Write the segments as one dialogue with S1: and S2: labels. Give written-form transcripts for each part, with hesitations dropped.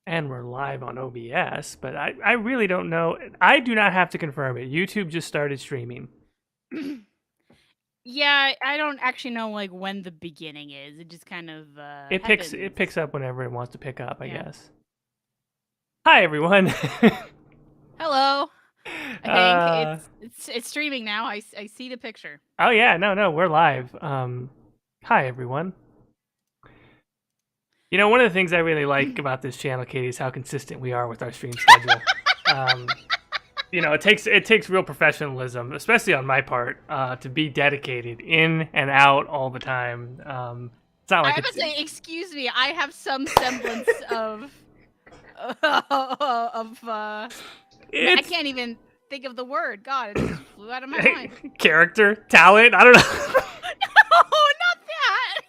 S1: And we're live on OBS, but I really don't know. I do not have to confirm it. YouTube just started streaming.
S2: Yeah, I don't actually know like when the beginning is. It just kind of
S1: It
S2: happens.
S1: picks up whenever it wants to pick up, I
S2: Yeah.
S1: guess. Hi everyone.
S2: Hello. I think
S1: uh,
S2: it's streaming now. I see the picture.
S1: oh yeah, no, we're live. Hi everyone. You know, one of the things I really like about this channel, Caitie, is how consistent we are with our stream schedule. um, you know, it takes real professionalism, especially on my part, to be dedicated in and out all the time. It's not
S2: I
S1: like
S2: have to
S1: it's
S2: say, excuse me. I have some semblance of I
S1: it's
S2: can't even think of the word. God, it just flew out of my mind.
S1: character, talent. I don't know.
S2: No, not that.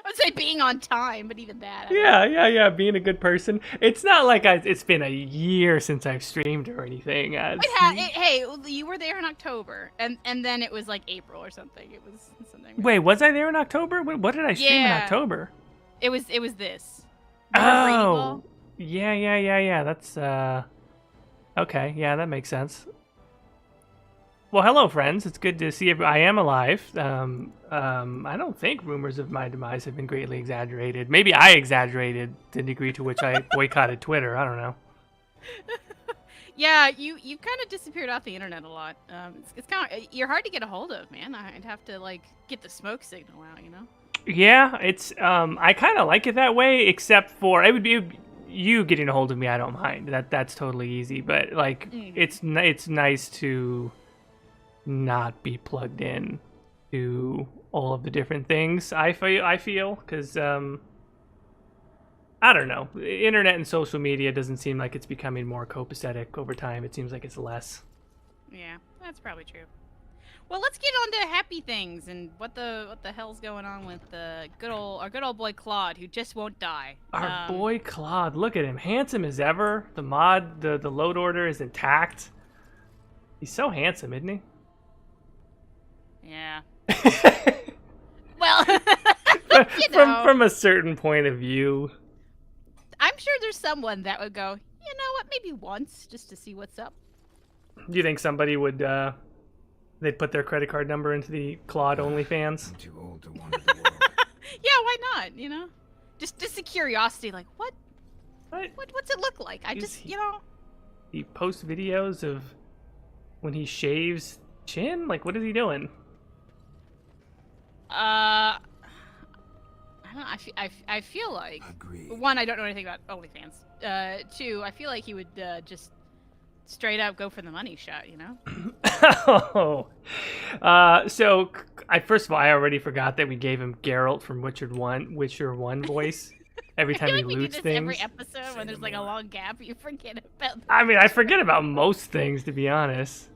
S2: I would say being on time, but even that. I don't know.
S1: Yeah. Being a good person. It's not like it's been a year since I've streamed or anything.
S2: Hey, you were there in October, and then it was like April or something. It was something.
S1: Wait, was I there in October? What did I stream in
S2: Yeah,
S1: October?
S2: it was this. Remember Brady
S1: Oh,
S2: Ball?
S1: yeah. That's okay. Yeah, that makes sense. Well, hello, friends. It's good to see you. I am alive. I don't think rumors of my demise have been greatly exaggerated. Maybe I exaggerated the degree to which I boycotted Twitter. I don't know.
S2: Yeah, you kind of disappeared off the internet a lot. It's kind of you're hard to get a hold of, man. I'd have to like get the smoke signal out, you know.
S1: Yeah, it's I kind of like it that way, except for it would be you getting a hold of me. I don't mind. That's totally easy. But like,
S2: Mm.
S1: it's nice to not be plugged in to all of the different things. I feel because I don't know. Internet and social media doesn't seem like it's becoming more copacetic over time. It seems like it's less.
S2: Yeah, that's probably true. Well, let's get on to happy things and what the hell's going on with our good old boy Claude, who just won't die.
S1: Our boy Claude, look at him, handsome as ever. The load order is intact. He's so handsome, isn't he?
S2: Yeah. Well, you know,
S1: from a certain point of view.
S2: I'm sure there's someone that would go, you know what, maybe once just to see what's up.
S1: Do you think somebody would they'd put their credit card number into the Claude OnlyFans?
S3: I'm too old to wander the world.
S2: Yeah, why not? You know, just a curiosity, like what's it look like? I just you know.
S1: He posts videos of when he shaves chin. Like, what is he doing?
S2: I don't know. I feel like
S3: Agreed.
S2: one, I don't know anything about OnlyFans. Two, I feel like he would just straight up go for the money shot. You know.
S1: So I first of all, I already forgot that we gave him Geralt from Witcher 1 voice every
S2: I
S1: time
S2: feel
S1: he
S2: like we do
S1: loots
S2: this
S1: things.
S2: every episode when there's like a long gap. You forget about.
S1: I mean, I forget about most things, to be honest.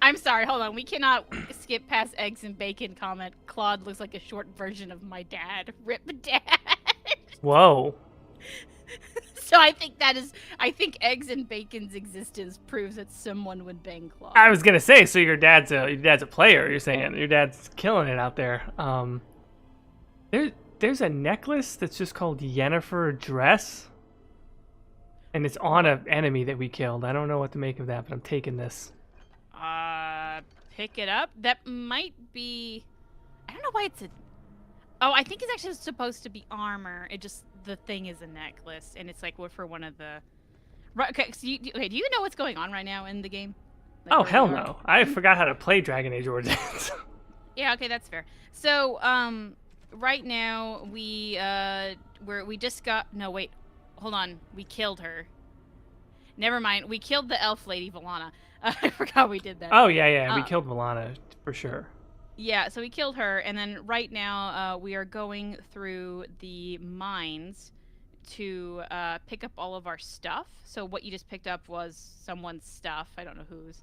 S2: I'm sorry, hold on. We cannot skip past eggs and bacon comment. Claude looks like a short version of my dad. Rip dad.
S1: Whoa.
S2: So I think eggs and bacon's existence proves that someone would bang Claude.
S1: I was gonna say, so your dad's a player. You're saying your dad's killing it out there. There's a necklace that's just called Yennefer Dress, and it's on an enemy that we killed. I don't know what to make of that, but I'm taking this.
S2: Pick it up. That might be. I don't know why it's a. Oh, I think it's actually supposed to be armor. It just the thing is a necklace, and it's like for one of the. Right. Okay. So do you know what's going on right now in the game? Like,
S1: Oh
S2: where
S1: hell
S2: we are?
S1: no! I forgot how to play Dragon Age Origins.
S2: Yeah. Okay, that's fair. So right now we just got no wait, hold on. We killed her. Never mind. We killed the elf lady Valana. I forgot we did that.
S1: Oh yeah, we killed Valana for sure.
S2: Yeah, so we killed her, and then right now we are going through the mines to pick up all of our stuff. So what you just picked up was someone's stuff. I don't know whose.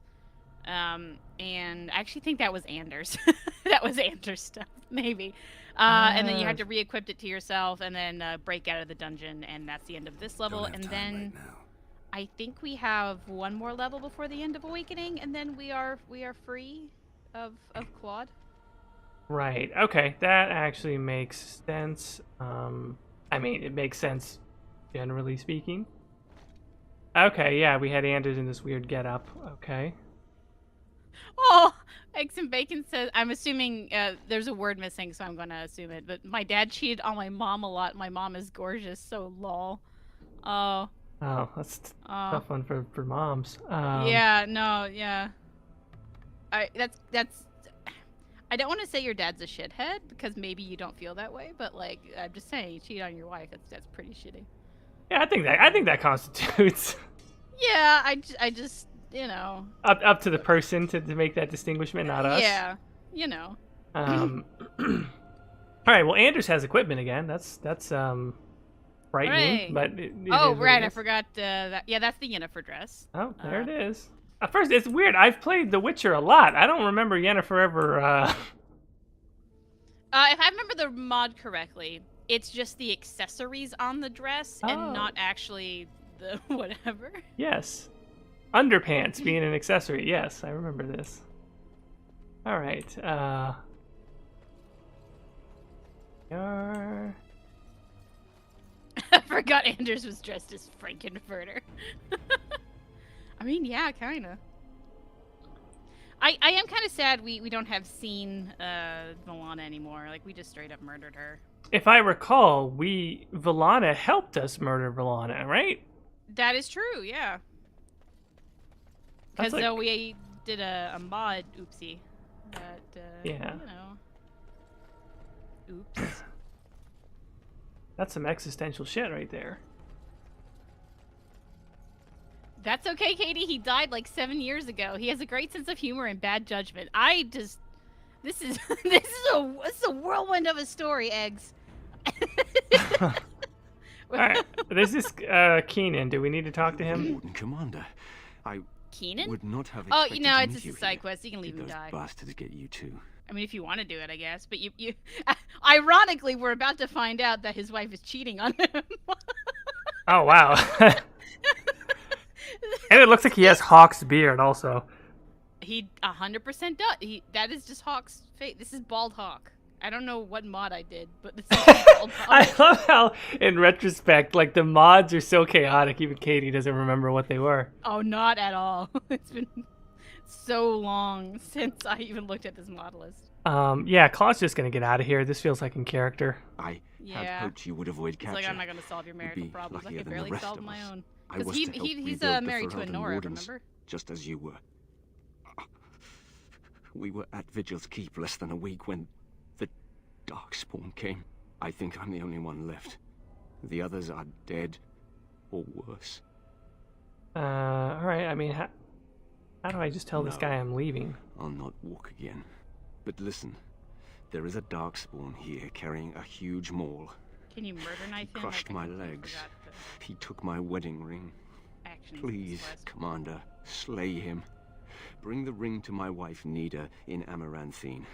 S2: And I actually think that was Anders. That was Anders' stuff, maybe. And then you have to re-equip it to yourself, and then break out of the dungeon, and that's the end of this level.
S3: Don't have
S2: And
S3: time
S2: then
S3: right now.
S2: I think we have one more level before the end of Awakening, and then we are free of Claude.
S1: Right. Okay, that actually makes sense. I mean, it makes sense, generally speaking. Okay, yeah, we had Anders in this weird getup. Okay.
S2: Oh, Eggs and Bacon says, I'm assuming there's a word missing, so I'm going to assume it. But my dad cheated on my mom a lot. My mom is gorgeous, so lol. Oh.
S1: Oh, that's tough one for moms.
S2: Yeah, no, yeah. That's. I don't want to say your dad's a shithead because maybe you don't feel that way, but like I'm just saying, you cheat on your wife. That's pretty shitty.
S1: Yeah, I think that constitutes.
S2: Yeah, I just you know.
S1: Up to the person to make that distinguishment, not us.
S2: Yeah, you know.
S1: All right. Well, Anders has equipment again. That's frightening.
S2: Right.
S1: But it
S2: Oh,
S1: is
S2: right. I forgot that. Yeah, that's the Yennefer dress.
S1: Oh, there it is. At first, it's weird. I've played The Witcher a lot. I don't remember Yennefer ever.
S2: If I remember the mod correctly, it's just the accessories on the dress and not actually the whatever.
S1: Yes. Underpants being an accessory. Yes, I remember this. All right.
S2: I forgot Anders was dressed as Frankenfurter. I mean, yeah, kind of. I am kind of sad we don't have seen Milana anymore. Like, we just straight up murdered her.
S1: If I recall, Valana helped us murder Valana, right?
S2: That is true, yeah. Because
S1: like...
S2: we did a mod oopsie. That,
S1: yeah.
S2: You know. Oops.
S1: That's some existential shit right there.
S2: That's okay, Caitie. He died like 7 years ago. He has a great sense of humor and bad judgment. This is a whirlwind of a story, Eggs.
S1: All right, this is Keenan. Do we need to talk to him?
S3: Commander, I
S2: Keenan?
S3: would not have
S2: Oh,
S3: expected
S2: you know,
S3: to
S2: it's
S3: meet
S2: just a
S3: you
S2: side
S3: here.
S2: quest. You can leave
S3: Did
S2: him
S3: those
S2: die.
S3: bastards get you too?
S2: I mean, if you want to do it, I guess. But you ironically, we're about to find out that his wife is cheating on him.
S1: Oh, wow. And it looks like he has Hawk's beard also.
S2: He 100% does. That is just Hawk's face. This is Bald Hawk. I don't know what mod I did, but this is Bald Hawk.
S1: I love how, in retrospect, like the mods are so chaotic, even Caitie doesn't remember what they were.
S2: Oh, not at all. It's been so long since I even looked at this mod list.
S1: Yeah, Claw's just gonna get out of here. This feels like in character.
S3: I had hoped you would avoid capture.
S2: It's like, I'm not gonna solve your marital problems. I can barely solve my own.
S3: I was
S2: Because he's married to a Nora, remember?
S3: Just as you were. We were at Vigil's Keep less than a week when the Darkspawn came. I think I'm the only one left. The others are dead or worse.
S1: Alright, I mean, how do I just tell this guy I'm leaving?
S3: I'll not walk again. But listen, there is a Darkspawn here carrying a huge maul.
S2: Can you murder knife him?
S3: Crushed my legs. He took my wedding ring. Please, Commander, slay him. Bring the ring to my wife Nida in Amaranthine.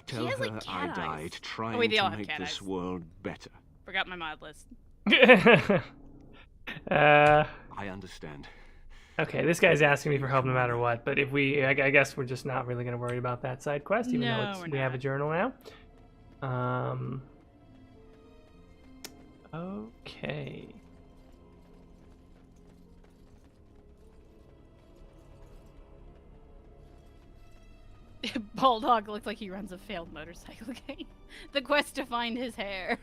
S3: Tell her
S2: like
S3: I died trying to make this world better.
S2: Forgot my mod list.
S3: I understand.
S1: Okay, this guy's asking me for help no matter what, but if I guess we're just not really going to worry about that side quest, even though we have a journal now. Okay.
S2: Bald Hog looks like he runs a failed motorcycle game. The quest to find his hair.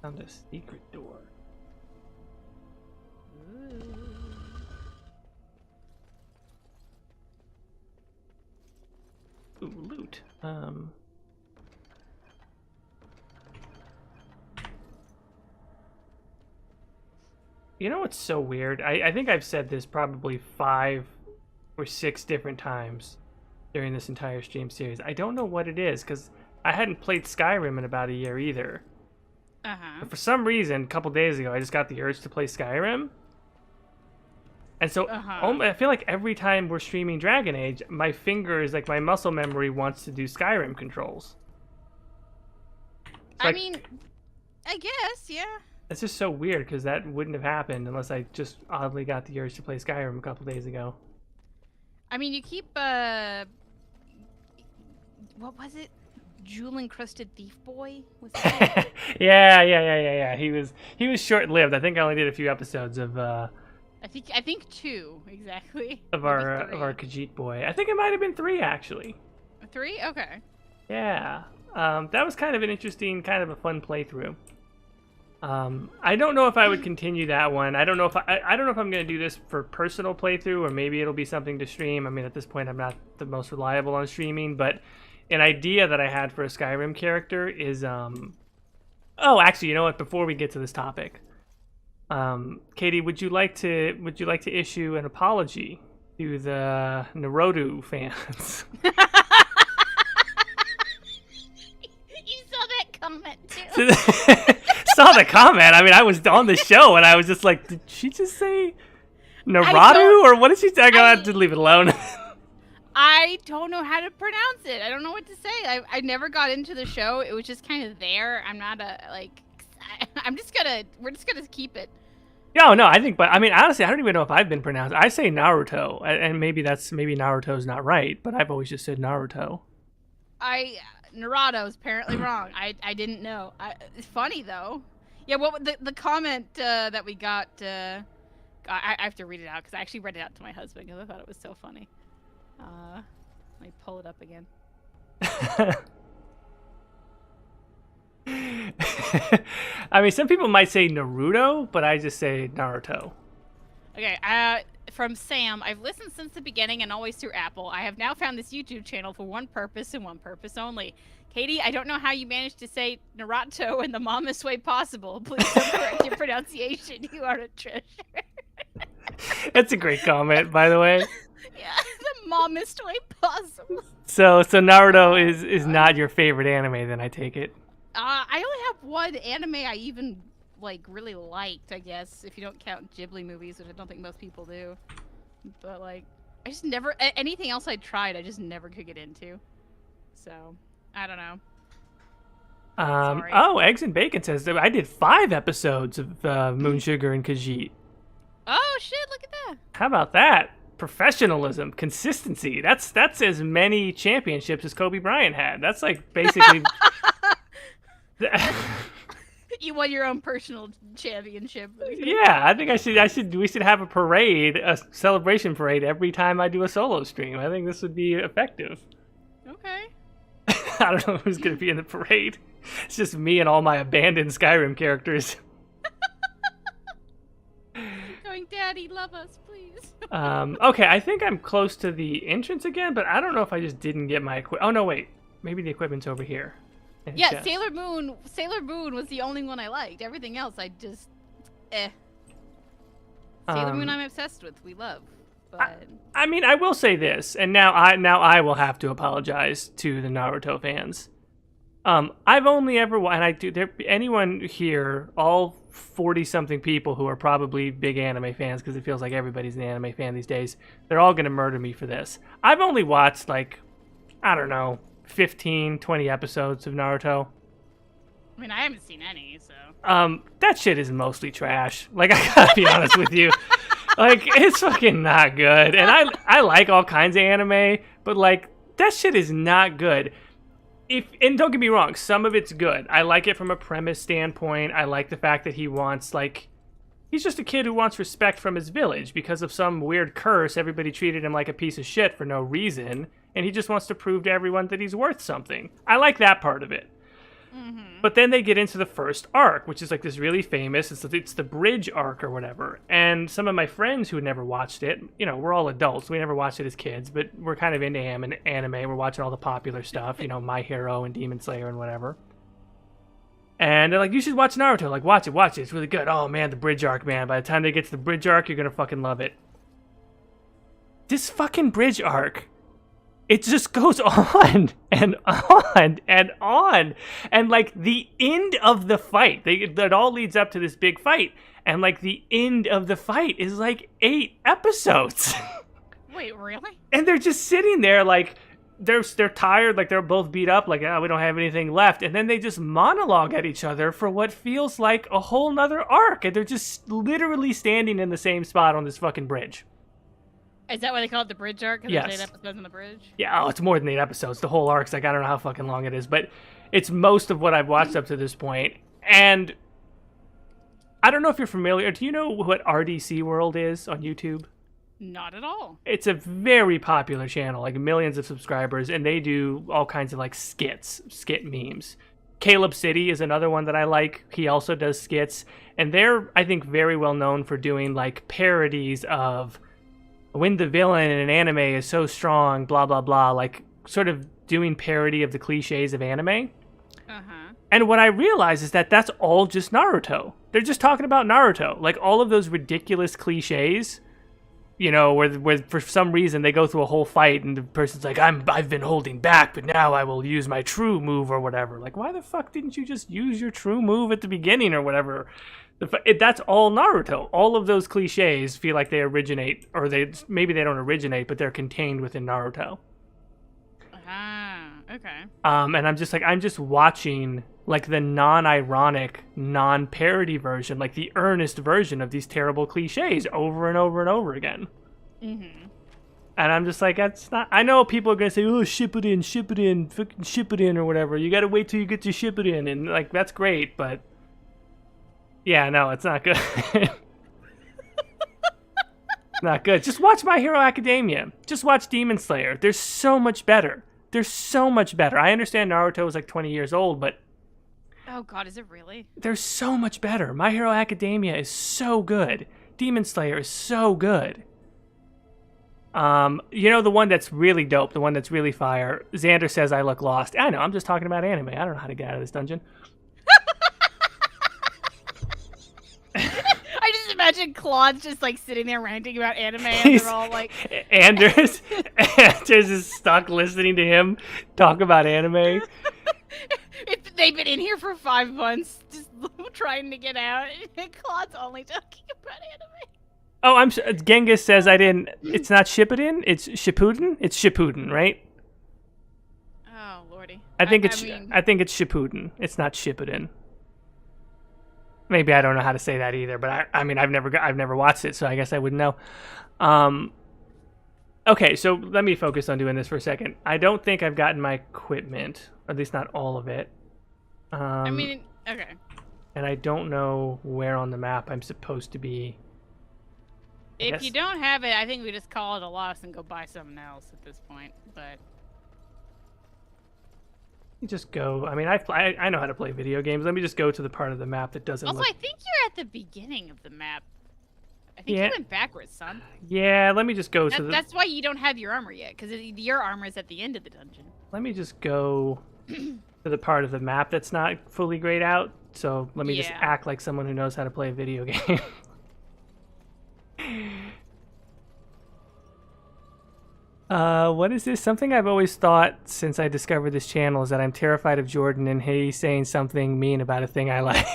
S1: Found a secret door. Ooh, loot. You know what's so weird? I think I've said this probably 5 or 6 different times during this entire stream series. I don't know what it is, because I hadn't played Skyrim in about a year either. But for some reason, a couple days ago, I just got the urge to play Skyrim. And so I feel like every time we're streaming Dragon Age, my fingers, like my muscle memory wants to do Skyrim controls.
S2: I mean, I guess, yeah.
S1: It's just so weird, because that wouldn't have happened unless I just oddly got the urge to play Skyrim a couple days ago.
S2: I mean, you keep, what was it? jewel-encrusted thief boy? Was
S1: Yeah. He was short-lived. I think I only did a few episodes of
S2: I think 2 exactly.
S1: of our Khajiit boy. I think it might have been 3 actually.
S2: 3? Okay.
S1: Yeah. That was kind of an interesting, kind of a fun playthrough. I don't know if I would continue that one. I don't know if I don't know if I'm going to do this for personal playthrough, or maybe it'll be something to stream. I mean, at this point, I'm not the most reliable on streaming, but an idea that I had for a Skyrim character is oh, actually, you know what? Before we get to this topic, Caitie, would you like to issue an apology to the Naruto fans?
S2: You saw that comment too.
S1: Saw the comment. I mean, I was on the show and I was just like, did she just say Naruto, or what did she say? I have to leave it alone.
S2: I don't know how to pronounce it. I don't know what to say. I never got into the show. It was just kind of there. I'm not we're just gonna keep it.
S1: No, I think, but I mean, honestly, I don't even know if I've been pronounced. I say Naruto, and maybe Naruto's not right, but I've always just said Naruto.
S2: Naruto's apparently wrong. I didn't know. It's funny though. Yeah, what the comment that we got? I have to read it out because I actually read it out to my husband because I thought it was so funny. Let me pull it up again.
S1: I mean, some people might say Naruto, but I just say Naruto.
S2: Okay, from Sam, I've listened since the beginning and always through Apple. I have now found this YouTube channel for one purpose and one purpose only. Caitie, I don't know how you managed to say Naruto in the mommest way possible. Please don't correct your pronunciation. You are a treasure.
S1: That's a great comment, by the way.
S2: Yeah, the mommest way possible.
S1: So Naruto is not your favorite anime, then I take it.
S2: I only have one anime I even really liked, I guess, if you don't count Ghibli movies, which I don't think most people do. But I just never anything else I tried, I just never could get into. So I don't know. Sorry.
S1: Oh, Eggs and Bacon says that I did 5 episodes of Moon Sugar and Khajiit.
S2: Oh shit! Look at that.
S1: How about that? Professionalism, consistency. That's as many championships as Kobe Bryant had. That's basically.
S2: You won your own personal championship.
S1: Yeah, I think we should have a parade, a celebration parade every time I do a solo stream. I think this would be effective.
S2: Okay.
S1: I don't know who's going to be in the parade. It's just me and all my abandoned Skyrim characters.
S2: Going, Daddy, love us, please.
S1: Okay, I think I'm close to the entrance again, but I don't know if I just didn't get my equipment. Oh, no, wait. Maybe the equipment's over here.
S2: Yeah,
S1: chest.
S2: Sailor Moon was the only one I liked. Everything else I just Sailor Moon I'm obsessed with. We love. But
S1: I mean, I will say this, and now I will have to apologize to the Naruto fans. I've only ever, anyone here, all 40-something people who are probably big anime fans, because it feels like everybody's an anime fan these days, they're all going to murder me for this. I've only watched, I don't know, 15, 20 episodes of Naruto.
S2: I mean, I haven't seen any, so.
S1: That shit is mostly trash. I gotta be honest with you. It's fucking not good. And I like all kinds of anime, but, that shit is not good. And don't get me wrong, some of it's good. I like it from a premise standpoint. I like the fact that he wants, he's just a kid who wants respect from his village. Because of some weird curse, everybody treated him like a piece of shit for no reason. And he just wants to prove to everyone that he's worth something. I like that part of it. Mm-hmm. But then they get into the first arc, which is this really famous, it's the bridge arc or whatever. And some of my friends who had never watched it, we're all adults, we never watched it as kids, but we're kind of into anime, we're watching all the popular stuff, My Hero and Demon Slayer and whatever. And they're like, you should watch Naruto, watch it, it's really good. Oh man, the bridge arc, man, by the time they get to the bridge arc, you're gonna fucking love it. This fucking bridge arc, it just goes on and on and on. And the end of the fight, it all leads up to this big fight. And the end of the fight is 8 episodes.
S2: Wait, really?
S1: And they're just sitting there they're tired, they're both beat up, we don't have anything left. And then they just monologue at each other for what feels like a whole nother arc. And they're just literally standing in the same spot on this fucking bridge.
S2: Is that why they call it the bridge arc? Because
S1: Yes.
S2: there's 8 episodes on the bridge?
S1: Yeah, it's more than 8 episodes. The whole arc's like, I don't know how fucking long it is, but it's most of what I've watched up to this point. And I don't know if you're familiar. Do you know what RDC World is on YouTube?
S2: Not at all.
S1: It's a very popular channel, like millions of subscribers, and they do all kinds of like skit memes. Caleb City is another one that I like. He also does skits, and they're, I think, very well known for doing like parodies of when the villain in an anime is so strong, blah, blah, blah, like sort of doing parody of the cliches of anime.
S2: Uh-huh.
S1: And what I realize is that that's all just Naruto. They're just talking about Naruto. Like all of those ridiculous cliches, you know, where for some reason they go through a whole fight and the person's like, I've been holding back, but now I will use my true move or whatever. Like, why the fuck didn't you just use your true move at the beginning or whatever? That's all Naruto. All of those cliches feel like they originate, or maybe they don't originate, but they're contained within Naruto.
S2: Ah, okay.
S1: And I'm just watching like the non-ironic, non-parody version, like the earnest version of these terrible cliches over and over and over again.
S2: Mm-hmm.
S1: And I'm just like, that's not. I know people are gonna say, "Oh, ship it in, fucking ship it in," or whatever. You gotta wait till you get to ship it in, and like that's great, but yeah, no, it's not good. Not good. Just watch My Hero Academia. Just watch Demon Slayer. They're so much better. They're so much better. I understand Naruto was like 20 years old, but
S2: oh god, is it really?
S1: they're so much better. My Hero Academia is so good. Demon Slayer is so good. You know the one that's really dope, the one that's really fire. Xander says I look lost. I know, I'm just talking about anime. I don't know how to get out of this dungeon.
S2: I just imagine Claude's just like sitting there ranting about anime and they're all like
S1: Anders is stuck listening to him talk about anime.
S2: They've been in here for 5 months just trying to get out and Claude's only talking about anime.
S1: Oh, Genghis says I didn't. It's not Shippuden. It's Shippuden. It's Shippuden, right?
S2: Oh lordy.
S1: I think it's Shippuden. It's not Shippuden. Maybe I don't know how to say that either, but I mean I've never watched it, so I guess I wouldn't know. Okay, so let me focus on doing this for a second. I don't think I've gotten my equipment, at least not all of it.
S2: I mean, okay.
S1: And I don't know where on the map I'm supposed to be.
S2: If you don't have it, I think we just call it a loss and go buy something else at this point. But
S1: you just go. I mean, I know how to play video games. Let me just go to the part of the map that doesn't.
S2: Also,
S1: look...
S2: I think you're at the beginning of the map. I think you went backwards, son.
S1: Yeah, let me just go to the...
S2: That's why you don't have your armor yet, because your armor is at the end of the dungeon.
S1: Let me just go to the part of the map that's not fully grayed out. So let me just act like someone who knows how to play a video game. What is this? Something I've always thought since I discovered this channel is that I'm terrified of Jordan and he saying something mean about a thing I like.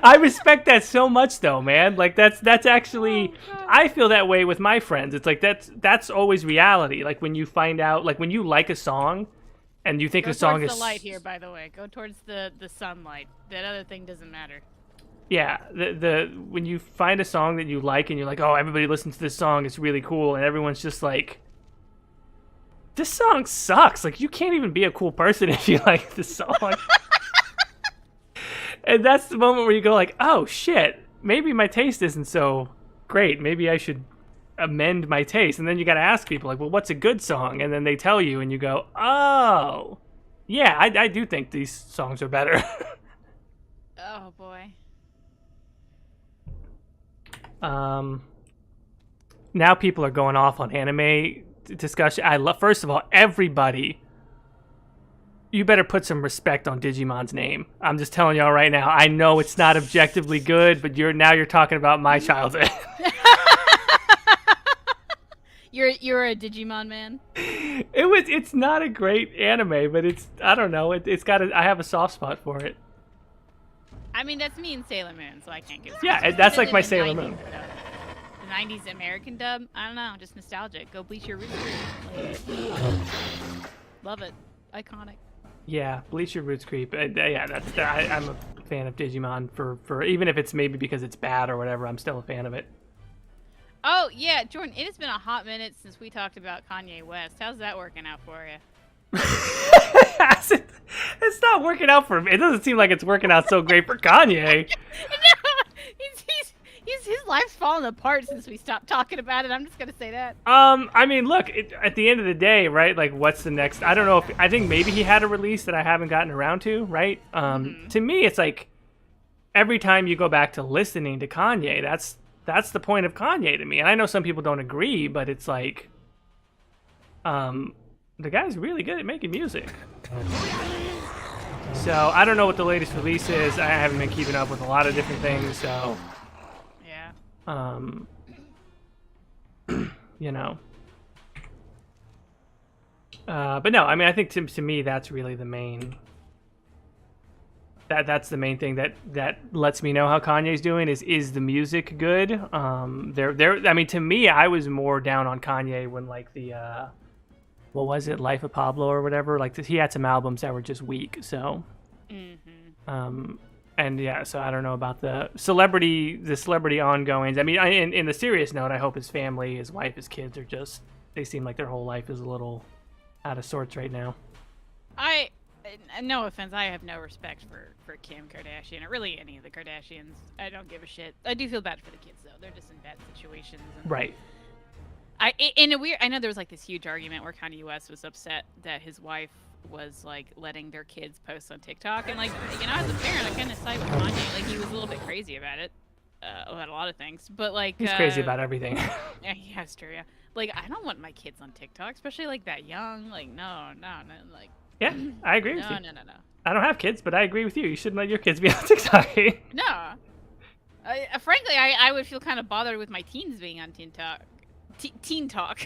S1: I respect that so much though, man. Like that's actually I feel that way with my friends. It's like that's always reality. Like when you find out, like when you like a song and you think a song is
S2: the light here, by the way. Go towards the sunlight. That other thing doesn't matter.
S1: Yeah, the when you find a song that you like and you're like, oh, everybody listens to this song, it's really cool, and everyone's just like, this song sucks. Like, you can't even be a cool person if you like this song. And that's the moment where you go like, oh, shit, maybe my taste isn't so great. Maybe I should amend my taste. And then you got to ask people, like, well, what's a good song? And then they tell you, and you go, oh, yeah, I do think these songs are better.
S2: Oh, boy.
S1: Now people are going off on anime discussion. First of all, everybody, you better put some respect on Digimon's name. I'm just telling y'all right now. I know it's not objectively good, but you're talking about my childhood.
S2: You're a Digimon man.
S1: It's not a great anime, but I don't know. I have a soft spot for it.
S2: I mean, that's me and Sailor Moon, so I can't give it.
S1: Yeah, that's like my Sailor Moon.
S2: The 90s American dub? I don't know, just nostalgic. Go bleach your roots. Love it. Iconic.
S1: Yeah, bleach your roots creep. Yeah, I'm a fan of Digimon for even if it's maybe because it's bad or whatever, I'm still a fan of it.
S2: Oh, yeah, Jordan, it has been a hot minute since we talked about Kanye West. How's that working out for you?
S1: It's not working out for me. It doesn't seem like it's working out so great for Kanye.
S2: His life's fallen apart since we stopped talking about it. I'm just gonna say that.
S1: I mean, look, at the end of the day, right? Like, what's the next? I don't know if I think maybe he had a release that I haven't gotten around to, right? To me, it's like every time you go back to listening to Kanye, that's the point of Kanye to me. And I know some people don't agree, but it's like, the guy's really good at making music. So I don't know what the latest release is. I haven't been keeping up with a lot of different things, so
S2: yeah.
S1: You know. But no, I mean, I think to me that's really the main. That's the main thing that lets me know how Kanye's doing is the music good. I mean, to me, I was more down on Kanye when like the what was it, Life of Pablo or whatever? Like he had some albums that were just weak. So, and yeah, so I don't know about the celebrity ongoings. I mean, in the serious note, I hope his family, his wife, his kids are just, they seem like their whole life is a little out of sorts right now.
S2: No offense, I have no respect for Kim Kardashian or really any of the Kardashians. I don't give a shit. I do feel bad for the kids though. They're just in bad situations. And
S1: right.
S2: I know there was like this huge argument where Kanye West was upset that his wife was like letting their kids post on TikTok, and like, you know, as a parent, I kind of side with Kanye. Like he was a little bit crazy about it, about a lot of things, but like
S1: he's crazy about everything.
S2: Yeah, that's true. Yeah, like I don't want my kids on TikTok, especially like that young. Like no, like.
S1: Yeah, I agree with you.
S2: No.
S1: I don't have kids, but I agree with you. You shouldn't let your kids be on TikTok.
S2: No. Frankly, I would feel kind of bothered with my teens being on TikTok. Teen Talk.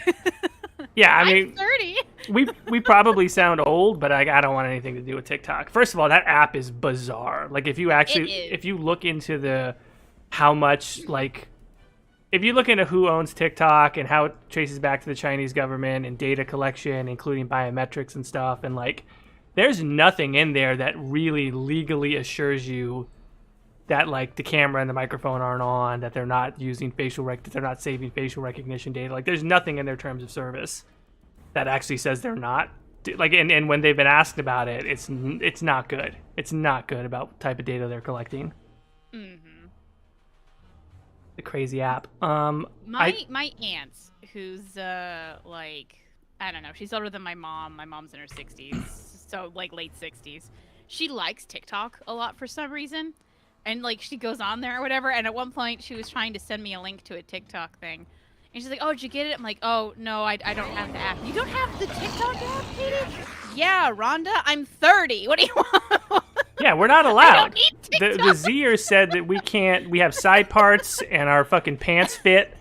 S1: Yeah, I mean,
S2: I'm
S1: 30. we probably sound old, but I don't want anything to do with TikTok. First of all, that app is bizarre. Like if you look into how much, like, if you look into who owns TikTok and how it traces back to the Chinese government and data collection, including biometrics and stuff, and like, there's nothing in there that really legally assures you that like the camera and the microphone aren't on, that they're not using that they're not saving facial recognition data. Like there's nothing in their terms of service that actually says they're not. Like, and when they've been asked about it, it's not good. It's not good about what type of data they're collecting.
S2: Mm-hmm.
S1: The crazy app.
S2: My aunt, who's like, I don't know, she's older than my mom. My mom's in her 60s, so like late 60s. She likes TikTok a lot for some reason. And, like, she goes on there or whatever, and at one point she was trying to send me a link to a TikTok thing. And she's like, oh, did you get it? I'm like, oh, no, I don't have the app. You don't have the TikTok app, Caitie? Yeah, Rhonda, I'm 30. What do you want?
S1: Yeah, we're not allowed.
S2: I don't need TikTok.
S1: The Zers said that we have side parts and our fucking pants fit,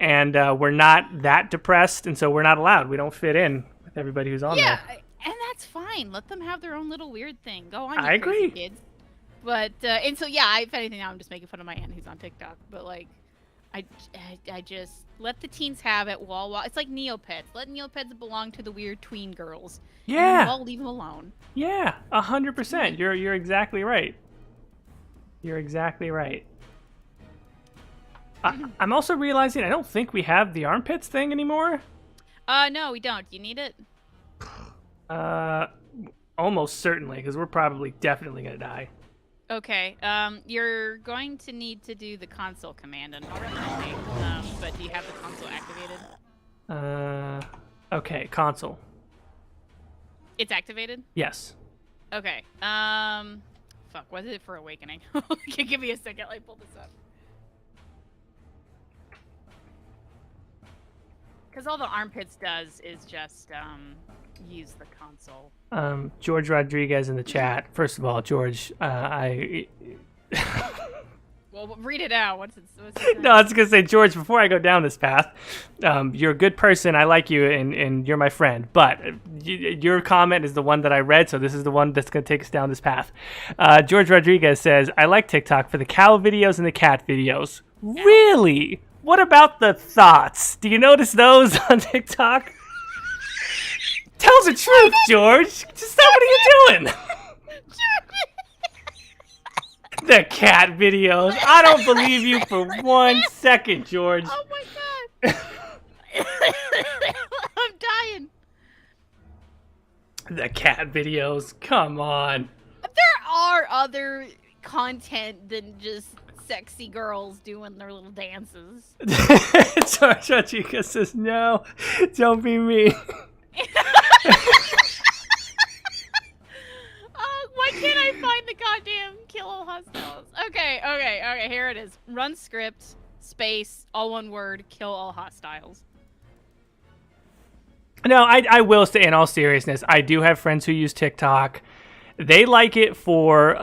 S1: and we're not that depressed, and so we're not allowed. We don't fit in with everybody who's on there.
S2: Yeah, and that's fine. Let them have their own little weird thing. Go on,
S1: I agree.
S2: Kids. But, and so, yeah, if anything, now I'm just making fun of my aunt who's on TikTok. But, like, I just let the teens have it. It's like Neopets. Let Neopets belong to the weird tween girls.
S1: Yeah.
S2: And I'll leave them alone.
S1: Yeah, 100%. You're exactly right. You're exactly right. I'm also realizing I don't think we have the armpits thing anymore.
S2: No, we don't. Do you need it?
S1: Almost certainly, because we're definitely going to die.
S2: Okay, you're going to need to do the console command, unfortunately. But do you have the console activated?
S1: Okay, console.
S2: It's activated?
S1: Yes.
S2: Okay, fuck, what is it for Awakening? Give me a second, let me pull this up. Because all the armpits does is just, use the console.
S1: George Rodriguez in the chat. First of all, George,
S2: Well, read it out. What's it
S1: No, I was gonna say, George, before I go down this path, you're a good person. I like you, and you're my friend. But your comment is the one that I read, so this is the one that's gonna take us down this path. George Rodriguez says, "I like TikTok for the cow videos and the cat videos." Ow. Really? What about the thoughts? Do you notice those on TikTok? Tell the truth, George. Just what are you doing? The cat videos. I don't believe you for 1 second, George.
S2: Oh my I'm dying.
S1: The cat videos, come on.
S2: There are other content than just sexy girls doing their little dances.
S1: Chica says, no, don't be me.
S2: Why can't I find the goddamn kill all hostiles? Okay, here it is. Run script, space, all one word, kill all hostiles.
S1: No, I will say, in all seriousness, I do have friends who use TikTok. They like it for,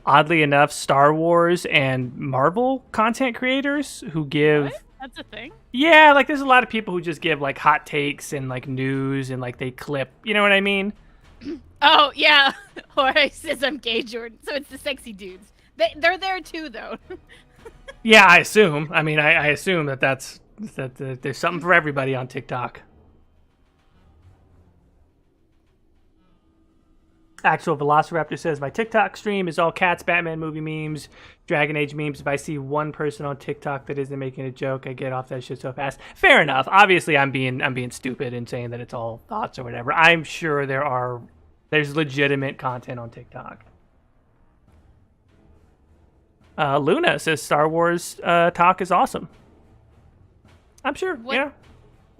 S1: oddly enough, Star Wars and Marvel content creators who give...
S2: What? That's a thing?
S1: Yeah, like, there's a lot of people who just give, like, hot takes and, like, news and, like, they clip. You know what I mean?
S2: Oh, yeah. Or he says I'm gay, Jordan. So it's the sexy dudes. They're there, too, though.
S1: Yeah, I assume. I mean, I assume that there's something for everybody on TikTok. Actual Velociraptor says, my TikTok stream is all cats, Batman movie memes, Dragon Age memes. If I see one person on TikTok that isn't making a joke, I get off that shit so fast. Fair enough. Obviously, I'm being stupid and saying that it's all thoughts or whatever. I'm sure there's legitimate content on TikTok. Luna says Star Wars talk is awesome. I'm sure.
S2: What,
S1: yeah.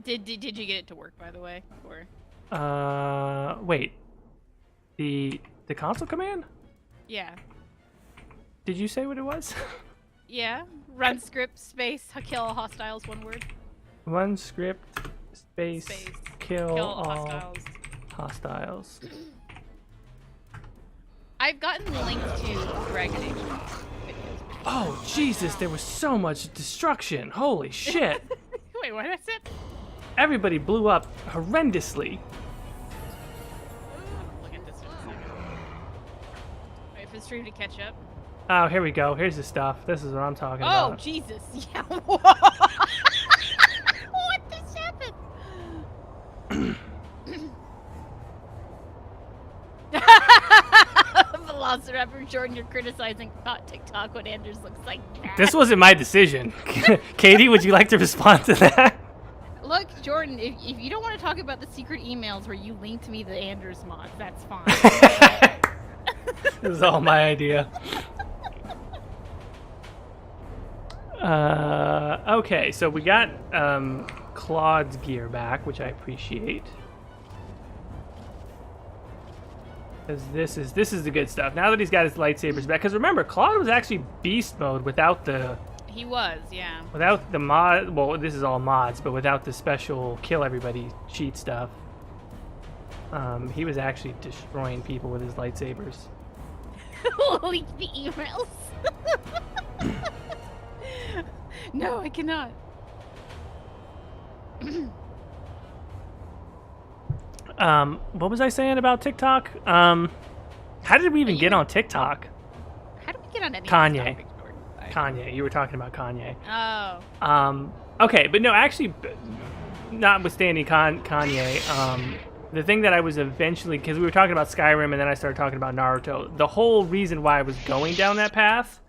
S2: Did you get it to work, by the way? Or
S1: wait. The console command?
S2: Yeah.
S1: Did you say what it was?
S2: Yeah. Run script, space, kill all hostiles, one word.
S1: Run script, space kill all hostiles.
S2: I've gotten linked to Dragon Age videos.
S1: Oh, Jesus, there was so much destruction. Holy shit.
S2: Wait, what is it?
S1: Everybody blew up horrendously.
S2: Look at this for a second. Wait for the stream to catch up.
S1: Oh, here we go. Here's the stuff. This is what I'm talking about.
S2: Oh, Jesus. Yeah. What just happened? Velociraptor Jordan, you're criticizing TikTok what Anders looks like that.
S1: This wasn't my decision. Caitie, would you like to respond to that?
S2: Look, Jordan, if you don't want to talk about the secret emails where you linked me the Anders mods, that's fine.
S1: This is all my idea. Okay, so we got Claude's gear back, which I appreciate. Because this is the good stuff. Now that he's got his lightsabers back, because remember, Claude was actually beast mode without the...
S2: He was, yeah.
S1: Without the mod... Well, this is all mods, but without the special kill everybody cheat stuff. He was actually destroying people with his lightsabers.
S2: Leak the emails. No, I cannot.
S1: What was I saying about TikTok? How did we even get on TikTok?
S2: How did we get on any
S1: Kanye.
S2: topic, Jordan?
S1: Kanye. You were talking about Kanye.
S2: Oh.
S1: Okay, but no, actually, notwithstanding Kanye, the thing that I was eventually, because we were talking about Skyrim and then I started talking about Naruto, the whole reason why I was going down that path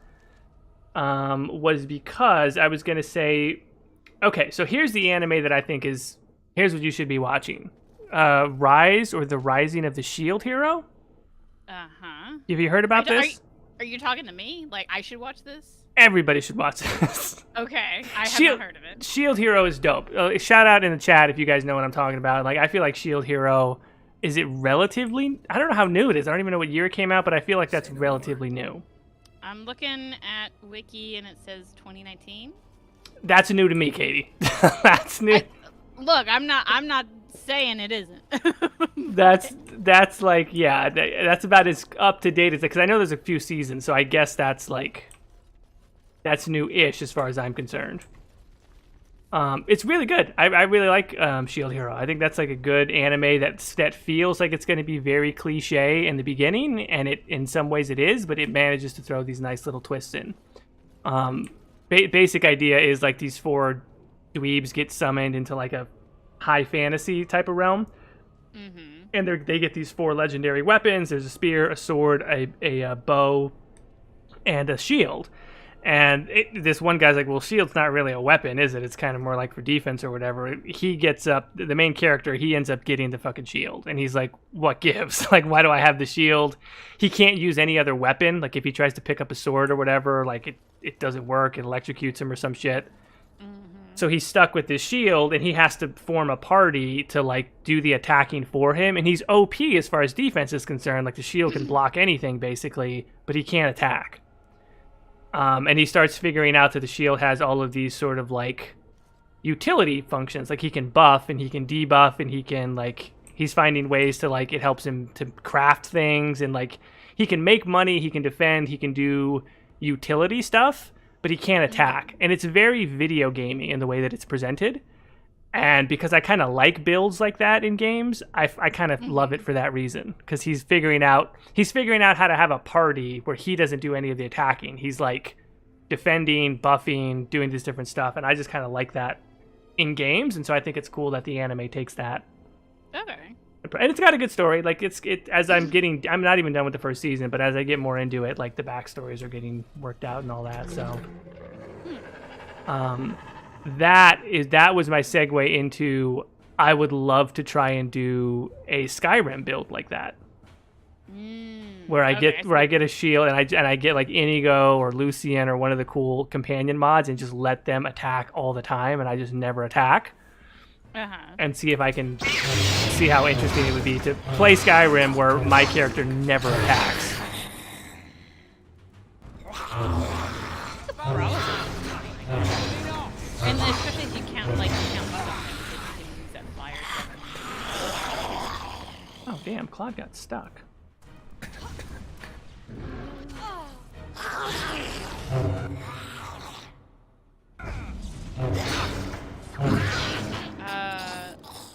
S1: was because I was going to say, okay, so here's the anime that I think is, here's what you should be watching. Rise, or The Rising of the Shield Hero.
S2: Uh-huh.
S1: Have you heard about this?
S2: Are you talking to me? Like, I should watch this?
S1: Everybody should watch this.
S2: Okay, I have not heard of it.
S1: Shield Hero is dope. Shout out in the chat if you guys know what I'm talking about. Like, I feel like Shield Hero, is it relatively... I don't know how new it is. I don't even know what year it came out, but I feel like that's relatively new.
S2: I'm looking at Wiki and it says 2019.
S1: That's new to me, Caitie. That's new.
S2: Look, I'm not saying it isn't.
S1: that's like, yeah, that's about as up to date as, because I know there's a few seasons, so I guess that's like, that's new-ish as far as I'm concerned. It's really good. I really like Shield Hero. I think that's like a good anime that feels like it's going to be very cliche in the beginning, and it in some ways it is, but it manages to throw these nice little twists in. Basic idea is like these four dweebs get summoned into like a high fantasy type of realm, and they get these four legendary weapons. There's a spear, a sword, a bow, and a shield. And this one guy's like, well, shield's not really a weapon, is it? It's kind of more like for defense or whatever. He gets up, the main character, he ends up getting the fucking shield. And he's like, what gives? Like, why do I have the shield? He can't use any other weapon. Like, if he tries to pick up a sword or whatever, like, it doesn't work. It electrocutes him or some shit. So he's stuck with this shield, and he has to form a party to, like, do the attacking for him. And he's OP as far as defense is concerned. Like, the shield can block anything, basically, but he can't attack. And he starts figuring out that the shield has all of these sort of, like, utility functions. Like, he can buff, and he can debuff, and he can, like... He's finding ways to, like, it helps him to craft things, and, like, he can make money, he can defend, he can do utility stuff, but he can't attack. And it's very video gamey in the way that it's presented. And because I kind of like builds like that in games, I kind of love it for that reason. Because he's figuring out how to have a party where he doesn't do any of the attacking. He's like defending, buffing, doing this different stuff, and I just kind of like that in games. And so I think it's cool that the anime takes that.
S2: Okay.
S1: And it's got a good story. Like I'm not even done with the first season, but as I get more into it, like the backstories are getting worked out and all that. So, that was my segue into. I would love to try and do a Skyrim build like that, where I get a shield and I get like Inigo or Lucian or one of the cool companion mods and just let them attack all the time, and I just never attack. And see if I can see how interesting it would be to play Skyrim where my character never attacks.
S2: And especially if you count buttons, you can use that flyer.
S1: Oh damn, Claude got stuck.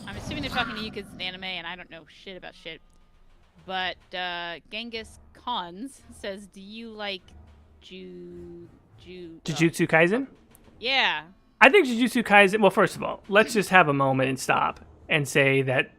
S2: I'm assuming they're talking to you because it's an anime and I don't know shit about shit. But Genghis Khans says, do you like Jujutsu
S1: Kaisen?
S2: Yeah.
S1: I think Jujutsu Kaisen... Well, first of all, let's just have a moment and stop and say that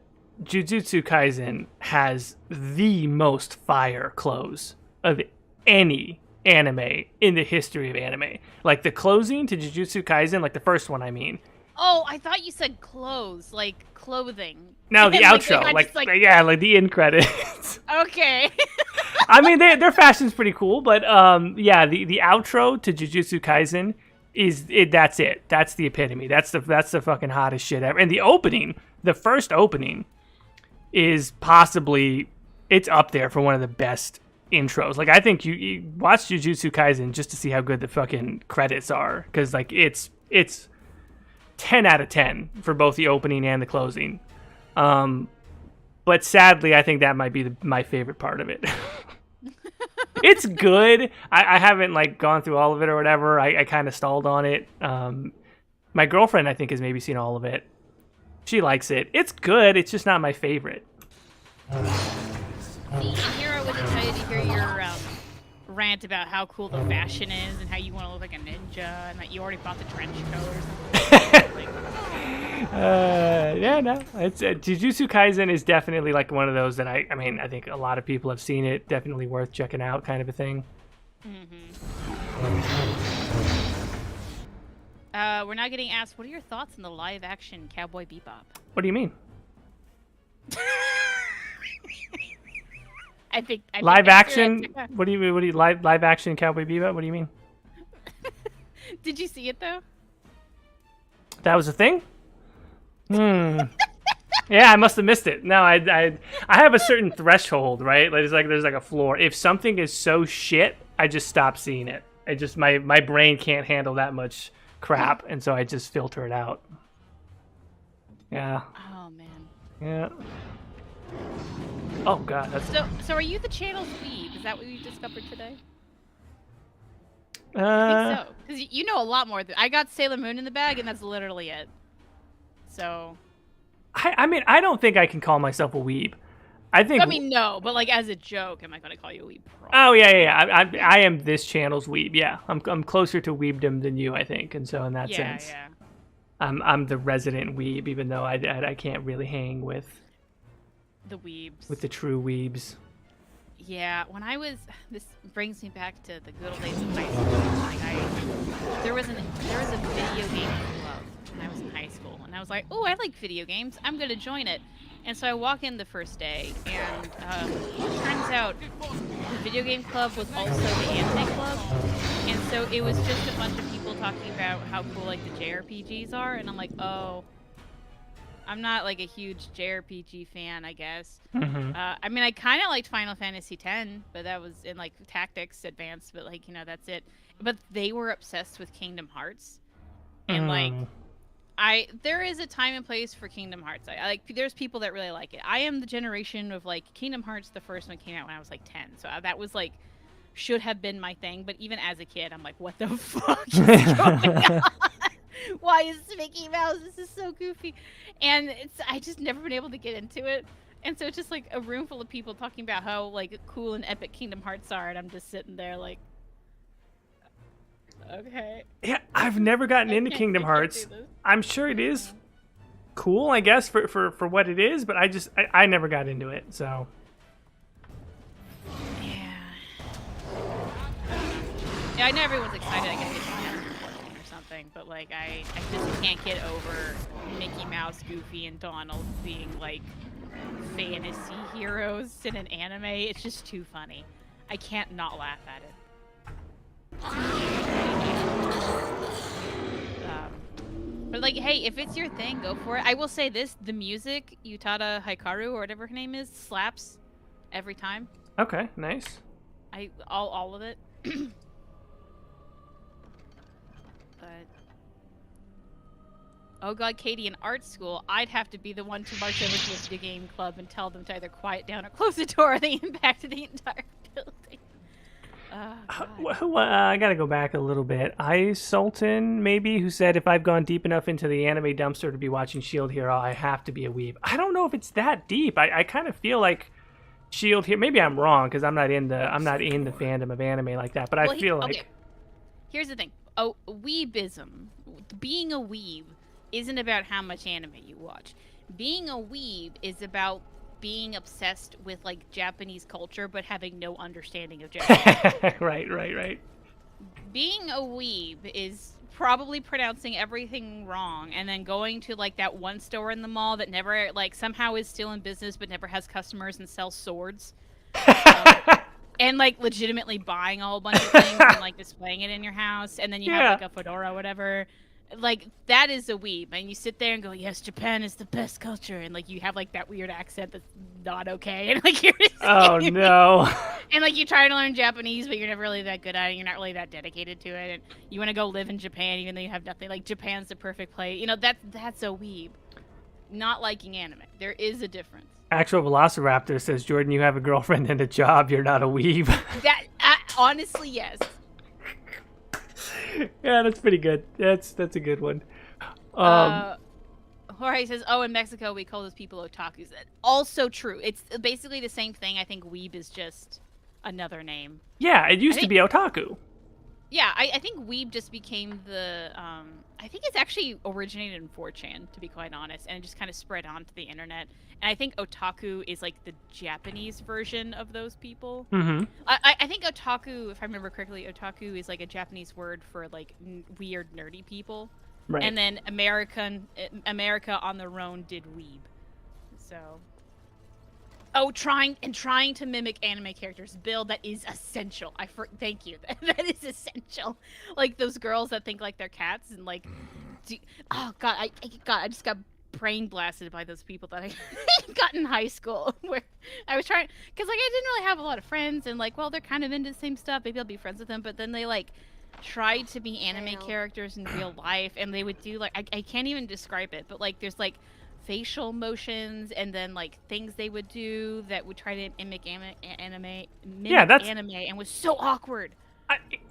S1: Jujutsu Kaisen has the most fire close of any anime in the history of anime. Like, the closing to Jujutsu Kaisen, like the first one, I mean...
S2: Oh, I thought you said clothes, like clothing.
S1: No, the outro, like the end credits.
S2: Okay.
S1: I mean, their fashion's pretty cool, but yeah, the outro to Jujutsu Kaisen is it. That's it. That's the epitome. That's the fucking hottest shit ever. And the opening, the first opening, is possibly it's up there for one of the best intros. Like, I think you watch Jujutsu Kaisen just to see how good the fucking credits are, because like it's 10 out of 10 for both the opening and the closing. But sadly, I think that might be my favorite part of it. It's good. I haven't like gone through all of it or whatever. I kind of stalled on it. My girlfriend, I think, has maybe seen all of it. She likes it. It's good. It's just not my favorite.
S2: See, here I was excited to hear your rant about how cool the fashion is and how you want to look like a ninja and that you already bought the trench coat or something.
S1: Yeah, no. It's Jujutsu Kaisen is definitely like one of those that I mean, I think a lot of people have seen it. Definitely worth checking out, kind of a thing.
S2: We're now getting asked, what are your thoughts on the live-action Cowboy Bebop?
S1: What do you mean?
S2: I think
S1: live action. What do you mean? Live action Cowboy Bebop? What do you mean?
S2: Did you see it though?
S1: That was a thing. Yeah, I must have missed it. No, I have a certain threshold, right? Like, there's like a floor. If something is so shit, I just stop seeing it. I just my brain can't handle that much crap, and so I just filter it out. Yeah.
S2: Oh man.
S1: Yeah. Oh god, that's
S2: so are you the channel's weeb? Is that what you discovered today?
S1: I
S2: think so, because you know a lot more. I got Sailor Moon in the bag, and that's literally it. So.
S1: I mean, I don't think I can call myself a weeb. I mean,
S2: no, but like as a joke, am I going to call you a weeb?
S1: Oh yeah. I am this channel's weeb. Yeah, I'm closer to weebdom than you, I think, and so in that sense,
S2: yeah.
S1: I'm the resident weeb, even though I can't really hang with
S2: the weebs.
S1: With the true weebs.
S2: Yeah, when I was, this brings me back to the good old days of high school. Like there was a video game club when I was in high school, and I was like, oh, I like video games. I'm gonna join it. And so I walk in the first day, and it turns out the video game club was also the anime club, and so it was just a bunch of people talking about how cool like the JRPGs are, and I'm like, oh. I'm not like a huge JRPG fan, I guess.
S1: Mm-hmm.
S2: I mean, I kind of liked Final Fantasy X, but that was in like Tactics Advanced, but like, you know, that's it. But they were obsessed with Kingdom Hearts. And like, there is a time and place for Kingdom Hearts. I like, there's people that really like it. I am the generation of like Kingdom Hearts, the first one came out when I was like 10. So that was like, should have been my thing. But even as a kid, I'm like, what the fuck is going on? Why is Mickey Mouse? This is so goofy. And I just never been able to get into it. And so it's just like a room full of people talking about how like cool and epic Kingdom Hearts are, and I'm just sitting there like, okay.
S1: Yeah, I've never gotten into Kingdom Hearts. I'm sure it is cool, I guess, for what it is, but I never got into it, so.
S2: Yeah, I know everyone's excited. I guess it's or something, but like I just can't get over Mickey Mouse, Goofy, and Donald being like fantasy heroes in an anime. It's just too funny. I can't not laugh at it. But like, hey, if it's your thing, go for it. I will say this: the music, Utada Hikaru or whatever her name is, slaps every time.
S1: Okay, nice.
S2: All of it. But oh god, Caitie, in art school, I'd have to be the one to march over to a video game club and tell them to either quiet down or close the door, or they impact the entire building.
S1: I gotta go back a little bit. Sultan, maybe, who said if I've gone deep enough into the anime dumpster to be watching Shield Hero, I have to be a weeb. I don't know if it's that deep. I kind of feel like Shield Hero. Maybe I'm wrong because I'm not in the fandom of anime like that. But I feel like.
S2: Okay. Here's the thing. Oh, weebism. Being a weeb isn't about how much anime you watch. Being a weeb is about being obsessed with like Japanese culture but having no understanding of Japanese.
S1: Right.
S2: Being a weeb is probably pronouncing everything wrong and then going to like that one store in the mall that never like somehow is still in business but never has customers and sells swords. And like legitimately buying a whole bunch of things and like displaying it in your house, and then you have like a fedora or whatever. Like that is a weeb, and you sit there and go, yes, Japan is the best culture, and like you have like that weird accent that's not okay, and like you're just,
S1: oh no.
S2: And like you try to learn Japanese, but you're never really that good at it. You're not really that dedicated to it, and you want to go live in Japan even though you have nothing. Like Japan's the perfect place. You know, that's a weeb. Not liking anime. There is a difference.
S1: Actual Velociraptor says, Jordan, you have a girlfriend and a job. You're not a weeb.
S2: That honestly, yes.
S1: Yeah, that's pretty good. That's a good one.
S2: Jorge says, oh, in Mexico we call those people otakus. Also true. It's basically the same thing. I think weeb is just another name.
S1: Yeah, it used to be otaku.
S2: Yeah, I think weeb just became the, I think it's actually originated in 4chan, to be quite honest, and it just kind of spread onto the internet. And I think otaku is like the Japanese version of those people.
S1: Mm-hmm.
S2: I think otaku, if I remember correctly, otaku is like a Japanese word for like weird, nerdy people. Right. And then America on their own did weeb. So... Oh, trying to mimic anime characters. Bill, that is essential. Thank you. That is essential. Like those girls that think like they're cats and like, oh god, I just got brain blasted by those people that I got in high school where I was trying, because like I didn't really have a lot of friends and like, well, they're kind of into the same stuff. Maybe I'll be friends with them, but then they like tried to be anime characters in real life, and they would do like I can't even describe it, but like there's like facial motions and then like things they would do that would try to mimic anime and was so awkward.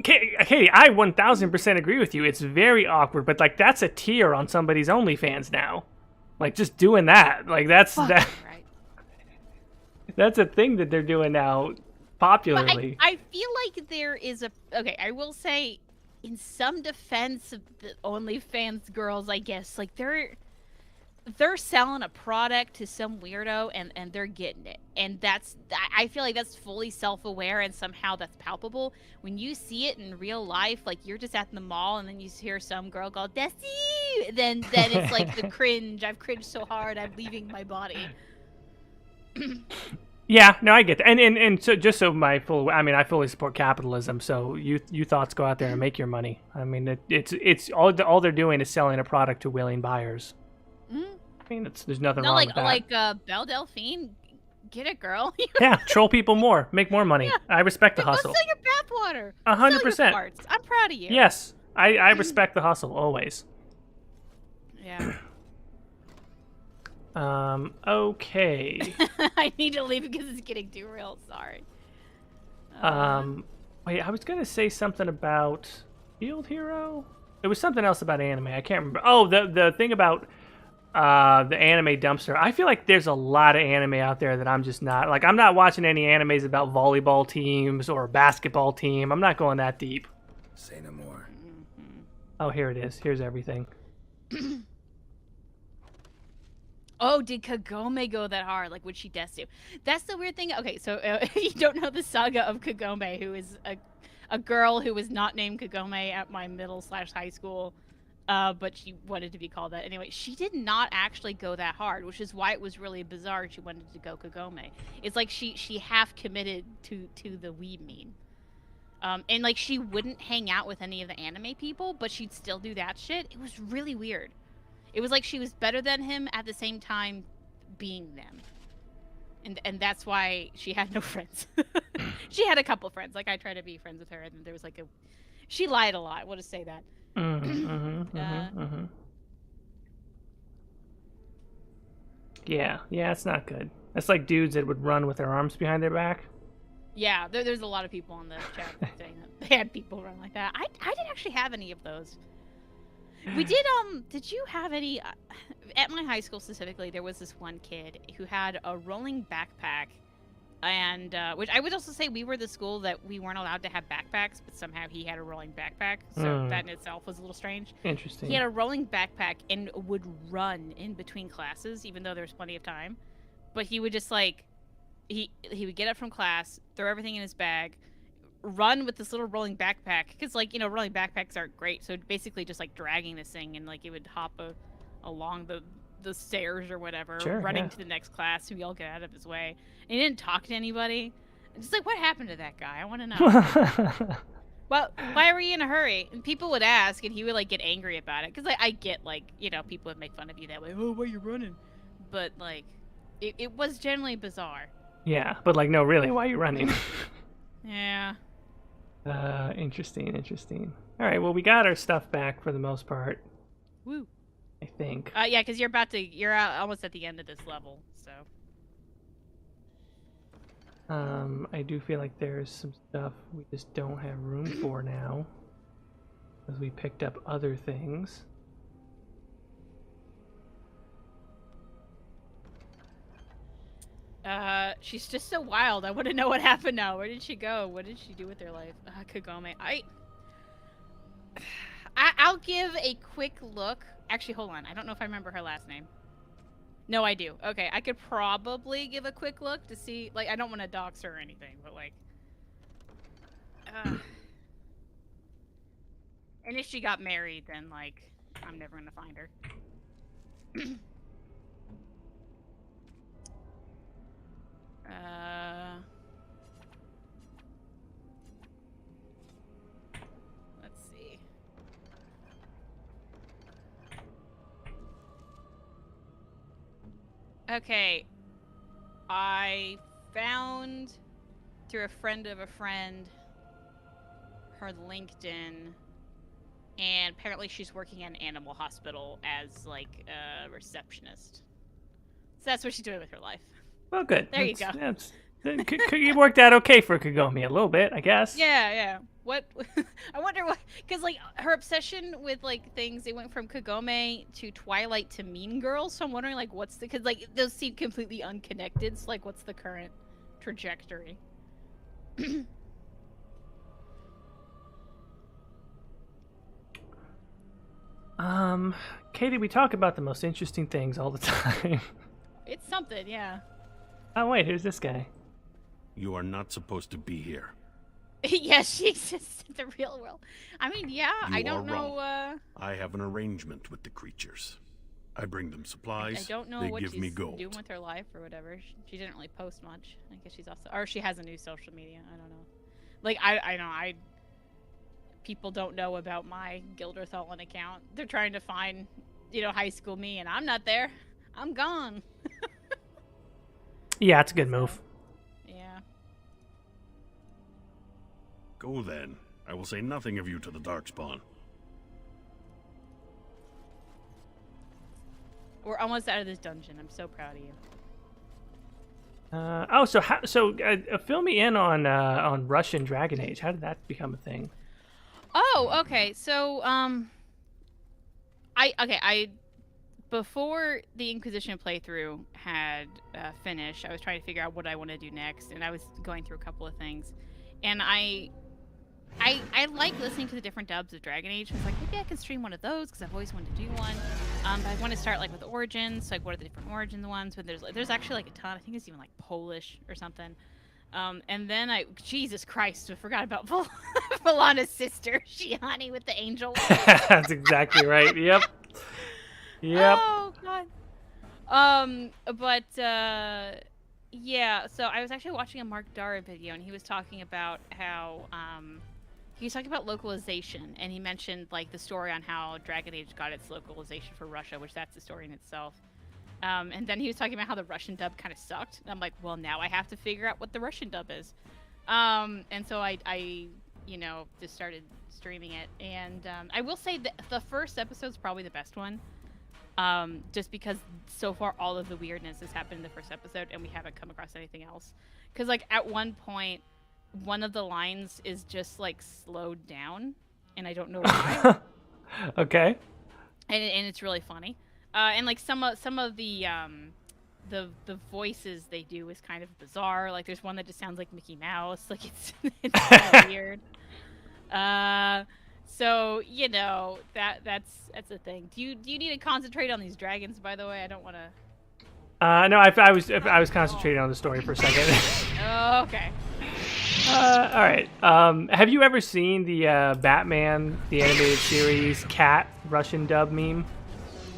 S1: Caitie, I 1000% agree with you. It's very awkward, but like that's a tier on somebody's OnlyFans now. Like just doing that, like that's that. Right. That's a thing that they're doing now, popularly.
S2: But I feel like there is I will say, in some defense of the OnlyFans girls, I guess like they're selling a product to some weirdo and they're getting it. And I feel like that's fully self-aware and somehow that's palpable. When you see it in real life, like you're just at the mall and then you hear some girl go, Desi! Then it's like the cringe. I've cringed so hard, I'm leaving my body.
S1: Yeah, no, I get that. And so just so I fully support capitalism. So you thoughts go out there and make your money. I mean, it's all they're doing is selling a product to willing buyers. I mean, there's nothing wrong with that.
S2: Like Belle Delphine, get it, girl.
S1: Yeah, troll people more, make more money. Yeah. I respect the hustle.
S2: Go sell your bathwater.
S1: 100%.
S2: I'm proud of you.
S1: Yes, I respect the hustle always.
S2: Yeah.
S1: Okay.
S2: I need to leave because it's getting too real. Sorry.
S1: Wait, I was gonna say something about Field Hero. It was something else about anime. I can't remember. Oh, the thing about the anime dumpster. I feel like there's a lot of anime out there that I'm just not like. I'm not watching any animes about volleyball teams or a basketball team. I'm not going that deep.
S4: Say no more.
S1: Oh, here it is. Here's everything.
S2: Oh, did Kagome go that hard? Like, would she desu? That's the weird thing. Okay, so you don't know the saga of Kagome, who is a girl who was not named Kagome at my middle/high school, but she wanted to be called that. Anyway, she did not actually go that hard, which is why it was really bizarre she wanted to go Kagome. It's like she half committed to the weeb meme. And, like, she wouldn't hang out with any of the anime people, but she'd still do that shit. It was really weird. It was like she was better than him at the same time being them. And that's why she had no friends. She had a couple friends. Like, I tried to be friends with her, and there was like she lied a lot. We'll just say that.
S1: Yeah, it's not good. That's like dudes that would run with their arms behind their back.
S2: Yeah, there's a lot of people in the chat saying that they had people run like that. I didn't actually have any of those. We did you have any, at my high school specifically, there was this one kid who had a rolling backpack, and, which I would also say we were the school that we weren't allowed to have backpacks, but somehow he had a rolling backpack, so that in itself was a little strange.
S1: Interesting.
S2: He had a rolling backpack and would run in between classes, even though there was plenty of time, but he would just, like, he would get up from class, throw everything in his bag, run with this little rolling backpack, because, like, you know, rolling backpacks aren't great, so basically just like dragging this thing, and like it would hop along the stairs or whatever, running to the next class, so we all get out of his way. And he didn't talk to anybody. It's just like, what happened to that guy? I want to know. Well, why were you in a hurry? And people would ask, and he would like get angry about it, because I get, like, you know, people would make fun of you that way. Oh, why are you running? But like, it was generally bizarre.
S1: Yeah, but like, no, really, why are you running?
S2: Yeah.
S1: Interesting. All right, well, we got our stuff back for the most part.
S2: Woo.
S1: I think.
S2: Yeah, because you're almost at the end of this level, so.
S1: I do feel like there's some stuff we just don't have room for now, because we picked up other things.
S2: She's just so wild. I want to know what happened now. Where did she go? What did she do with her life? Kagome. I'll give a quick look. Actually, hold on. I don't know if I remember her last name. No, I do. Okay, I could probably give a quick look to see. Like, I don't want to dox her or anything, but like. And if she got married, then like, I'm never gonna find her. Let's see. Okay. I found through a friend of a friend her LinkedIn, and apparently she's working at an animal hospital as like a receptionist. So that's what she's doing with her life.
S1: Well, good.
S2: There you go.
S1: You worked out okay for Kagome a little bit, I guess.
S2: Yeah. What? I wonder what, because like her obsession with like things, it went from Kagome to Twilight to Mean Girls. So I'm wondering like what's the, because like those seem completely unconnected. So like what's the current trajectory?
S1: Caitie, we talk about the most interesting things all the time.
S2: It's something, yeah.
S1: Oh, wait, here's this guy.
S4: You are not supposed to be here.
S2: Yes, she exists in the real world. I mean, yeah, I don't know.
S4: I have an arrangement with the creatures. I bring them supplies.
S2: I don't know
S4: they
S2: what
S4: give
S2: she's
S4: me gold.
S2: doing with her life or whatever. She didn't really post much. I guess she's also, or she has a new social media. I don't know. Like I know people don't know about my Gilderthalen account. They're trying to find, high school me, and I'm not there. I'm gone.
S1: Yeah, it's a good move.
S2: Yeah.
S4: Go then. I will say nothing of you to the Darkspawn.
S2: We're almost out of this dungeon. I'm so proud of you.
S1: Fill me in on Russian Dragon Age. How did that become a thing?
S2: Oh, okay. So, before the Inquisition playthrough had finished, I was trying to figure out what I want to do next, and I was going through a couple of things, and I like listening to the different dubs of Dragon Age. I was like, maybe I can stream one of those because I've always wanted to do one. But I want to start with Origins. Like, what are the different Origins ones? But there's actually a ton. I think it's even Polish or something. And then Jesus Christ, I forgot about Valana's sister, Shiani with the angel.
S1: That's exactly right. Yep.
S2: Oh God. Yeah. So I was actually watching a Mark Dara video, and he was talking about how he was talking about localization, and he mentioned the story on how Dragon Age got its localization for Russia, which that's the story in itself. And then he was talking about how the Russian dub kind of sucked. And I'm like, well, now I have to figure out what the Russian dub is. And so I just started streaming it. And I will say that the first episode's probably the best one. Just because so far all of the weirdness has happened in the first episode, and we haven't come across anything else. Because at one point, one of the lines is just slowed down, and I don't know why.
S1: Okay.
S2: And it's really funny. And some of the voices they do is kind of bizarre. There's one that just sounds like Mickey Mouse. It's kind of weird. So that's the thing. Do you need to concentrate on these dragons? By the way, I don't want to.
S1: No, I was concentrating on the story for a second.
S2: Oh, okay.
S1: All right. Have you ever seen the Batman the animated series cat Russian dub meme?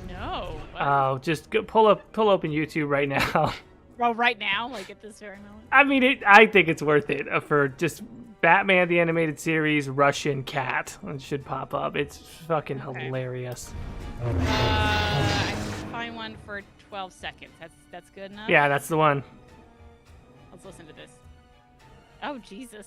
S2: No.
S1: Oh, just pull open YouTube right now.
S2: Well, right now, at this very moment.
S1: I mean, I think it's worth it for just Batman the animated series Russian cat. It should pop up. It's fucking hilarious.
S2: I can find one for 12 seconds. That's good enough.
S1: Yeah, that's the one.
S2: Let's listen to this. Oh, Jesus.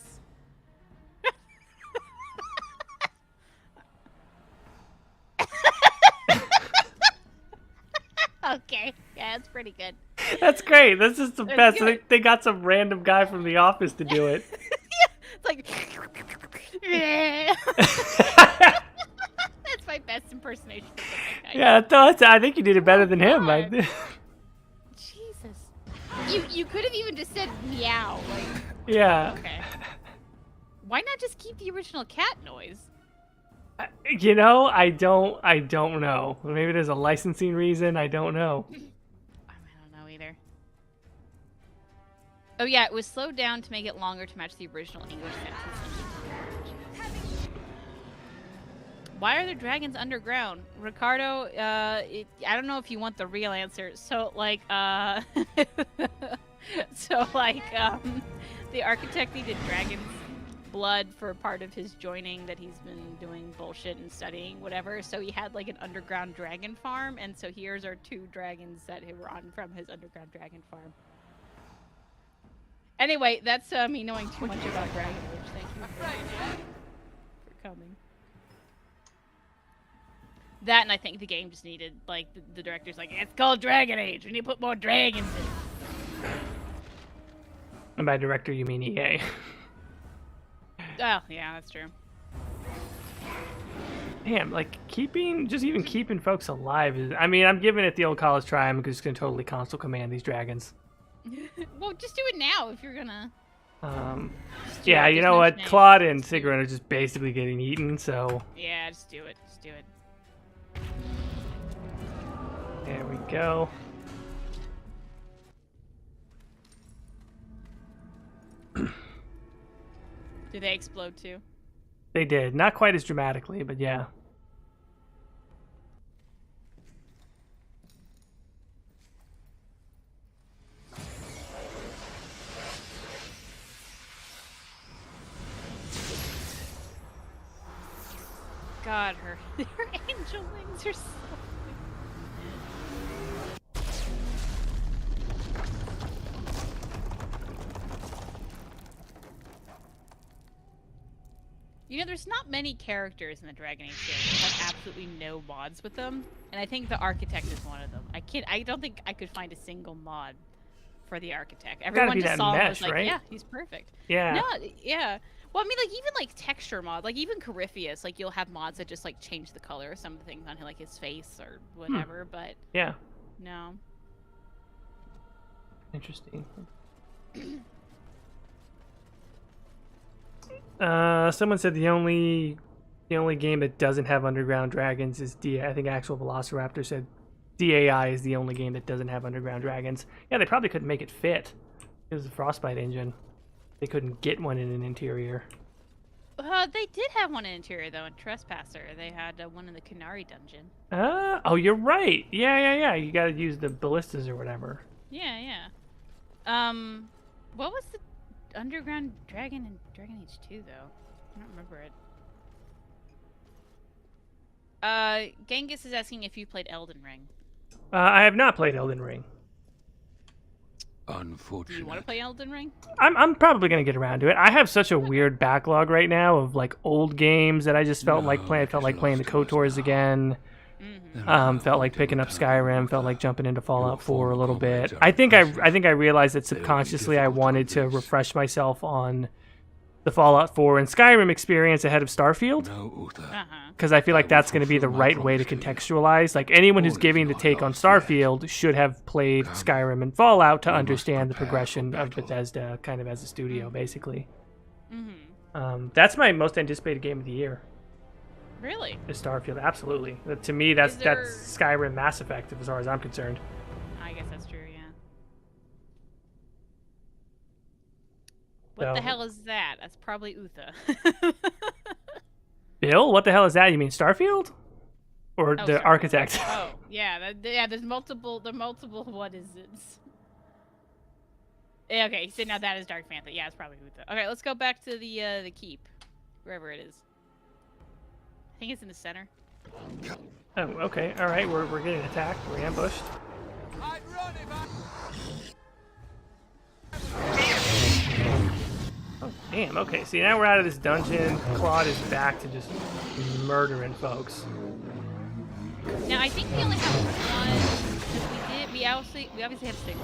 S2: Okay. Yeah, that's pretty good.
S1: That's great. That's just the
S2: That's
S1: best. They got some random guy from The Office to do it.
S2: Yeah, that's my best impersonation of that guy.
S1: Yeah, I think you did it better than him.
S2: Jesus. You could have even just said meow.
S1: Yeah.
S2: Okay. Why not just keep the original cat noise?
S1: I don't know. Maybe there's a licensing reason. I don't know.
S2: I don't know either. Oh yeah, it was slowed down to make it longer to match the original English sentence. Why are there dragons underground? Ricardo, I don't know if you want the real answer. So the architect needed dragons blood for part of his joining that he's been doing bullshit and studying whatever, so he had an underground dragon farm, and so here's our 2 dragons that were on from his underground dragon farm. Anyway, that's me knowing too much about Dragon Age. Thank you for coming. That, and I think the game just needed the director's it's called Dragon Age, we need to put more dragons in.
S1: And by director you mean EA.
S2: Oh, yeah, that's true.
S1: Damn, keeping folks alive is. I mean, I'm giving it the old college try. I'm just gonna totally console command these dragons.
S2: Well, just do it now if you're gonna.
S1: Yeah, you know what? Claude and Sigrun are just basically getting eaten, so.
S2: Yeah, just do it. Just do it.
S1: There we go.
S2: Do they explode too?
S1: They did. Not quite as dramatically, but yeah.
S2: God, her angel wings are so... You know, there's not many characters in the Dragon Age series that have absolutely no mods with them, and I think the Architect is one of them. I don't think I could find a single mod for the Architect. Everyone just saw him and was like,
S1: right?
S2: yeah, he's perfect.
S1: Yeah.
S2: No, yeah. Well, I mean, like, even, like, texture mod, like, even Corypheus, like, you'll have mods that just, like, change the color of some of the things on, like, his face or whatever, but...
S1: Yeah.
S2: No.
S1: Interesting. Someone said the only game that doesn't have underground dragons is I think Actual Velociraptor said DAI is the only game that doesn't have underground dragons. Yeah, they probably couldn't make it fit. It was a Frostbite engine. They couldn't get one in an interior.
S2: They did have one in interior though in Trespasser. They had one in the Canary dungeon.
S1: Oh, you're right. Yeah. You got to use the ballistas or whatever.
S2: Yeah. What was the underground dragon in Dragon Age 2 though? I don't remember it. Genghis is asking if you played Elden Ring.
S1: I have not played Elden Ring.
S2: Unfortunately. Do you want to play Elden Ring?
S1: I'm probably gonna get around to it. I have such a weird backlog right now of like old games that I just felt like playing. I felt like playing the KOTORs again. Mm-hmm. Felt like picking up Skyrim. Felt like jumping into Fallout 4 a little bit. I think I realized that subconsciously I wanted to refresh myself on the Fallout 4 and Skyrim experience ahead of Starfield. Because I feel like that's going to be the right way to contextualize. Like anyone who's giving the take on Starfield should have played Skyrim and Fallout to understand the progression of Bethesda kind of as a studio, basically. Mm-hmm. That's my most anticipated game of the year.
S2: Really?
S1: Is Starfield, absolutely. To me, that's Skyrim Mass Effect as far as I'm concerned.
S2: I guess that's true, yeah. What the hell is that? That's probably Uther.
S1: Bill, what the hell is that? You mean Starfield? Or the Architect?
S2: Oh, yeah. There's multiple what is it? Yeah, okay, so now that is Dark Panther. Yeah, it's probably Uther. Okay, let's go back to the keep. Wherever it is. I think it's in the center.
S1: Oh, okay. Alright, we're getting attacked. We're ambushed. Oh, damn. Okay, see, now we're out of this dungeon. Claude is back to just murdering folks.
S2: Now, I think we only have one, because we obviously have 6.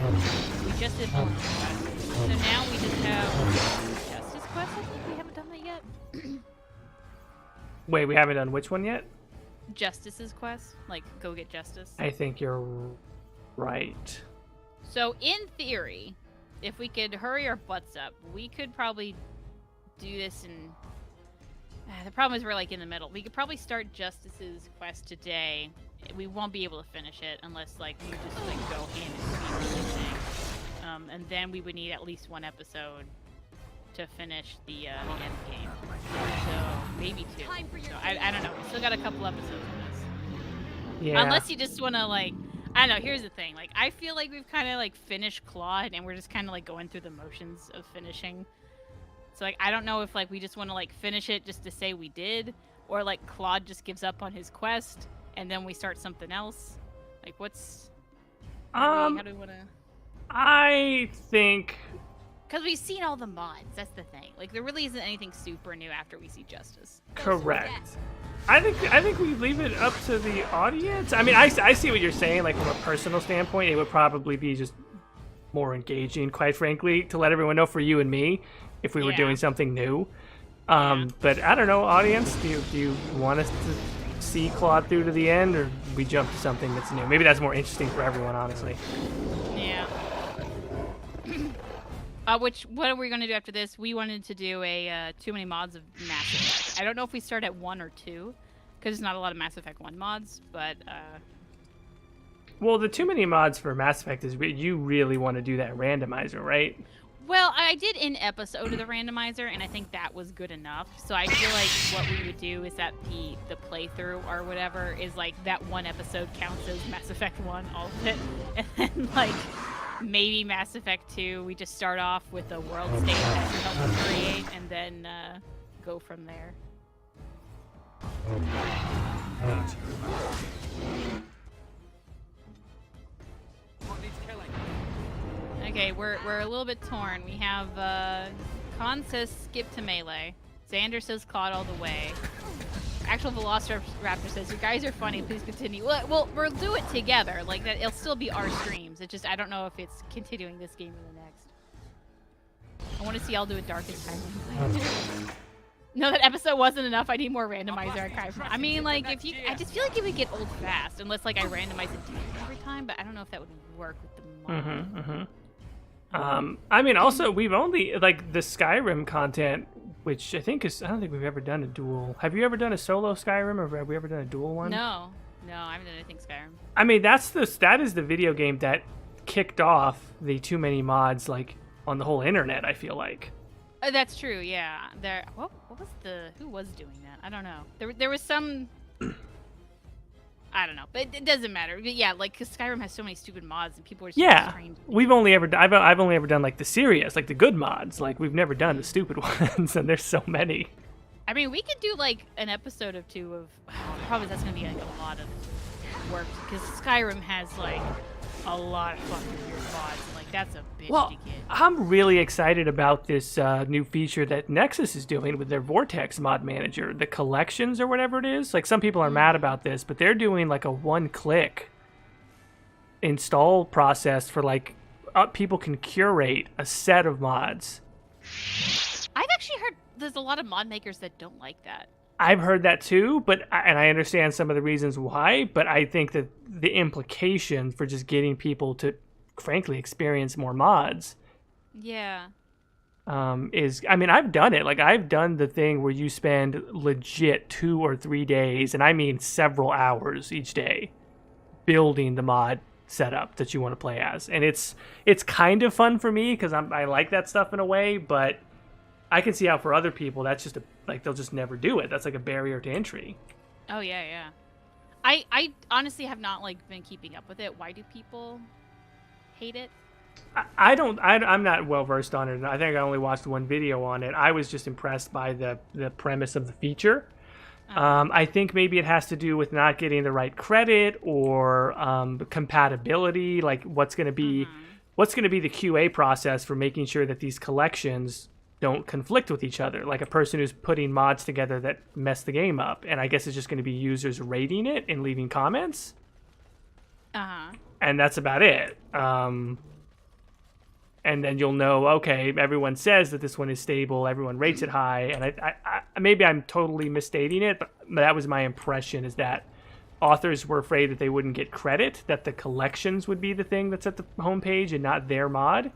S2: We just did one quest. So now we just have Justice Quest. I think we haven't done that yet.
S1: Wait, we haven't done which one yet?
S2: Justice's quest. Like, go get justice.
S1: I think you're right.
S2: So, in theory, if we could hurry our butts up, we could probably do this in... the problem is we're, like, in the middle. We could probably start Justice's quest today. We won't be able to finish it unless, like, you just, like, go in and speed everything. And then we would need at least one episode to finish the end game. So, maybe 2. So, I don't know. We still got a couple episodes of this.
S1: Yeah.
S2: Unless you just want to, like... I don't know, here's the thing. Like, I feel like we've kind of, like, finished Claude, and we're just kind of, like, going through the motions of finishing. So, like, I don't know if, like, we just want to, like, finish it just to say we did, or, like, Claude just gives up on his quest, and then we start something else. Like, what's... how do we want to...
S1: I think...
S2: Because we've seen all the mods, that's the thing. Like, there really isn't anything super new after we see Justice.
S1: Correct. I think we leave it up to the audience. I mean, I see what you're saying. Like, from a personal standpoint, it would probably be just more engaging, quite frankly, to let everyone know for you and me if we were doing something new. But I don't know, audience, do you want us to see Claude through to the end, or we jump to something that's new? Maybe that's more interesting for everyone, honestly.
S2: Yeah. What are we going to do after this? We wanted to do a Too Many Mods of Mass Effect. I don't know if we start at 1 or 2, because there's not a lot of Mass Effect 1 mods, but
S1: Well, the too many mods for Mass Effect is you really want to do that randomizer, right?
S2: well, I did an episode of the randomizer, and I think that was good enough. So I feel like what we would do is that the playthrough or whatever is like that one episode counts as Mass Effect 1, all of it, and then like maybe Mass Effect 2, we just start off with a world state that you help create, and then go from there. Okay, we're a little bit torn. We have Khan says skip to melee. Xander says Claude all the way. Actual Velociraptor says, you guys are funny, please continue. Well, we'll do it together. Like, that, it'll still be our streams. It just, I don't know if it's continuing this game or the next. I want to see y'all do a Darkest Time. No, that episode wasn't enough. I need more randomizer archive. I mean, like, I just feel like it would get old fast, unless, like, I randomize it every time, but I don't know if that would work with the mod.
S1: I mean, also, we've only, like, the Skyrim content, which I think is, I don't think we've ever done a duel. Have you ever done a solo Skyrim, or have we ever done a duel one?
S2: No, I haven't done anything Skyrim.
S1: I mean, that is the video game that kicked off the too many mods, like, on the whole internet, I feel like.
S2: That's true, yeah. Who was doing that? I don't know. There was some... I don't know, but it doesn't matter. But yeah, like, because Skyrim has so many stupid mods, and people are just trained.
S1: I've only ever done like the serious, like the good mods. Like, we've never done the stupid ones, and there's so many.
S2: I mean, we could do like an episode or two of. Probably that's gonna be like a lot of work because Skyrim has like a lot of fucking weird mods. And, like, that's a bitch to get.
S1: I'm really excited about this new feature that Nexus is doing with their Vortex mod manager, the collections or whatever it is. Like, some people are mad about this, but they're doing like a one-click install process for like people can curate a set of mods.
S2: I've actually heard there's a lot of mod makers that don't like that.
S1: I've heard that too, and I understand some of the reasons why, but I think that the implication for just getting people to, frankly, experience more mods.
S2: Yeah.
S1: I mean, I've done it. Like, I've done the thing where you spend legit 2 or 3 days, and I mean several hours each day, building the mod setup that you want to play as. And it's kind of fun for me because I like that stuff in a way, but I can see how for other people that's just they'll just never do it. That's like a barrier to entry.
S2: Oh yeah. I honestly have not like been keeping up with it. Why do people hate it?
S1: I'm not well versed on it. I think I only watched one video on it. I was just impressed by the premise of the feature. I think maybe it has to do with not getting the right credit or compatibility. Like, what's going to be the QA process for making sure that these collections don't conflict with each other, like a person who's putting mods together that mess the game up. And I guess it's just going to be users rating it and leaving comments. And that's about it. And then you'll know, okay, everyone says that this one is stable, everyone rates it high, and I maybe I'm totally misstating it, but that was my impression, is that authors were afraid that they wouldn't get credit, that the collections would be the thing that's at the homepage and not their mod,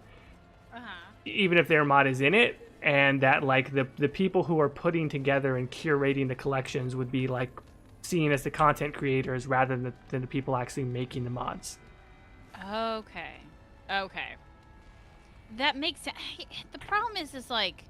S1: even if their mod is in it. And that, like, the people who are putting together and curating the collections would be, like, seen as the content creators rather than the people actually making the mods.
S2: Okay. That makes sense. The problem is like,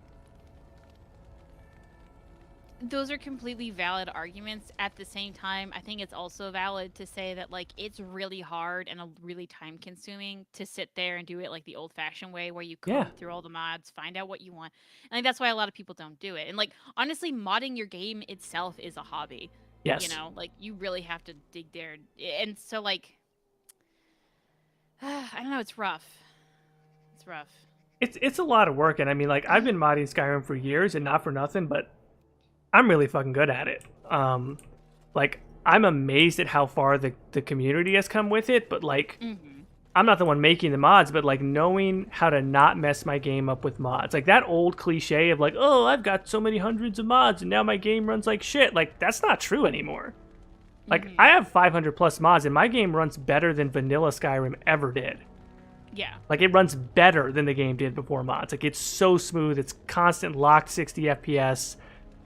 S2: those are completely valid arguments. At the same time, I think it's also valid to say that, like, it's really hard and really time consuming to sit there and do it like the old fashioned way where you go through all the mods, find out what you want. I think that's why a lot of people don't do it. And, like, honestly, modding your game itself is a hobby.
S1: Yes.
S2: You know, like, you really have to dig there. And so, like, I don't know, it's rough. It's rough.
S1: It's a lot of work, and I mean, like, I've been modding Skyrim for years, and not for nothing, but I'm really fucking good at it. Like, I'm amazed at how far the community has come with it, but, like, I'm not the one making the mods, but, like, knowing how to not mess my game up with mods. Like, that old cliche of, like, oh, I've got so many hundreds of mods, and now my game runs like shit. Like, that's not true anymore. Like, I have 500 plus mods, and my game runs better than vanilla Skyrim ever did.
S2: Yeah.
S1: Like, it runs better than the game did before mods. Like, it's so smooth. It's constant locked 60 FPS.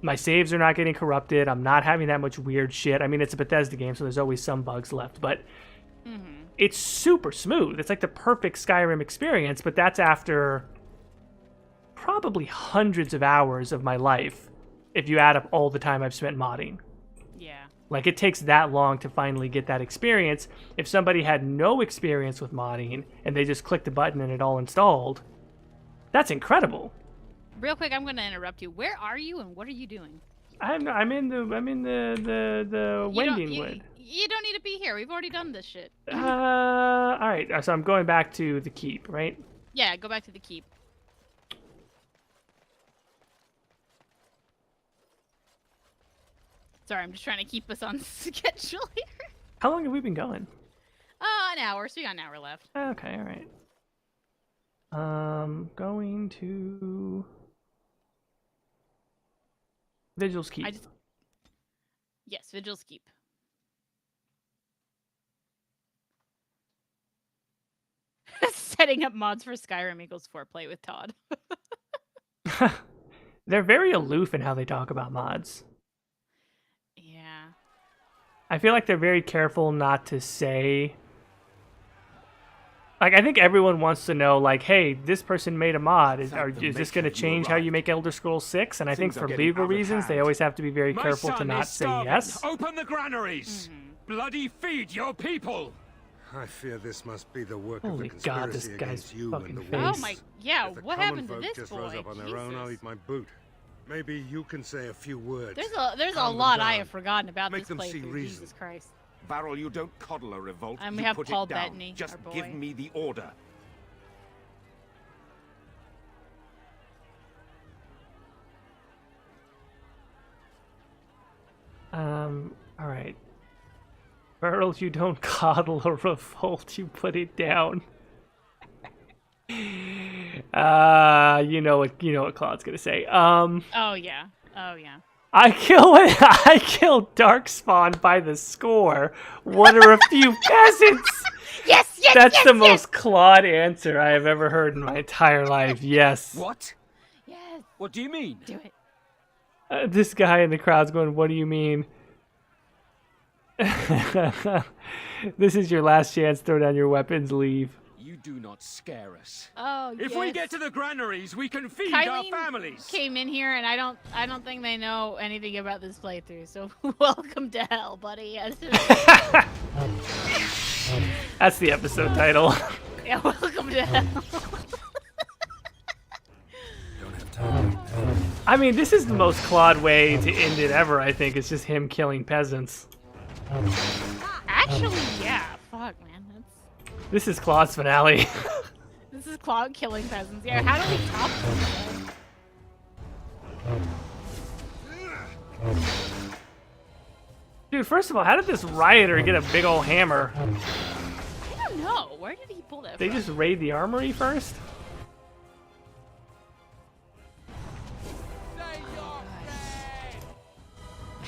S1: My saves are not getting corrupted. I'm not having that much weird shit. I mean, it's a Bethesda game, so there's always some bugs left, but it's super smooth. It's like the perfect Skyrim experience, but that's after probably hundreds of hours of my life if you add up all the time I've spent modding.
S2: Yeah.
S1: Like, it takes that long to finally get that experience. If somebody had no experience with modding and they just clicked the button and it all installed, that's incredible.
S2: Real quick, I'm going to interrupt you. Where are you and what are you doing?
S1: I'm in the Wending Wood.
S2: You don't need to be here. We've already done this shit.
S1: All right. So I'm going back to the keep, right?
S2: Yeah, go back to the keep. Sorry, I'm just trying to keep us on schedule here.
S1: How long have we been going?
S2: An hour. So we got an hour left.
S1: Okay, all right. Going to Vigil's Keep.
S2: Yes, Vigil's Keep. Setting up mods for Skyrim equals foreplay with Todd.
S1: They're very aloof in how they talk about mods.
S2: Yeah.
S1: I feel like they're very careful not to say... Like, I think everyone wants to know, like, hey, this person made a mod. Is this going to change how you make Elder Scrolls 6? And I think for legal reasons, they always have to be very careful to not say yes.
S3: Open the granaries! Bloody feed your people!
S5: I fear this must be the work
S1: Holy
S5: of the
S1: God, this
S5: conspiracy
S1: guy's
S5: against you
S1: fucking
S5: and the
S1: face.
S5: wolves.
S2: Oh my, yeah,
S5: If the
S2: what
S5: common
S2: happened to
S5: folk
S2: this
S5: just
S2: boy?
S5: rose up on their own, I'll eat my boot. Maybe you can say a few words.
S2: There's a
S5: Calm them
S2: lot I
S5: down.
S2: have forgotten about
S5: Make
S2: this
S5: them see
S2: playthrough.
S5: reason.
S2: Jesus Christ.
S3: Varrel, you don't coddle a revolt.
S2: And
S3: you
S2: we have
S3: put
S2: Paul
S3: it down.
S2: Bettany,
S3: Just
S2: our
S3: give
S2: boy.
S3: me the order.
S1: All right. Earl, you don't coddle a revolt, you put it down. You know what Claude's gonna say.
S2: Oh yeah. Oh yeah.
S1: I kill Darkspawn by the score. What are a few peasants?
S2: Yes, yes,
S1: That's
S2: yes,
S1: the
S2: yes!
S1: most Claude answer I have ever heard in my entire life. Yes.
S3: What?
S2: Yes.
S3: What do you mean?
S2: Do it.
S1: This guy in the crowd's going, what do you mean? This is your last chance. Throw down your weapons. Leave.
S3: You do not scare us.
S2: Oh
S3: If we get to the granaries, we can feed
S2: Kylene
S3: our families.
S2: came in here, and I don't think they know anything about this playthrough. So welcome to hell, buddy.
S1: That's the episode title.
S2: Yeah, welcome to hell.
S1: I mean, this is the most Claude way to end it ever, I think. It's just him killing peasants.
S2: Actually, yeah. Fuck, man.
S1: This is Claude's finale.
S2: This is Claude killing peasants. Yeah, how do we top this?
S1: Dude, first of all, how did this rioter get a big old hammer?
S2: I don't know. Where did he pull that
S1: They
S2: from?
S1: just raid the armory first?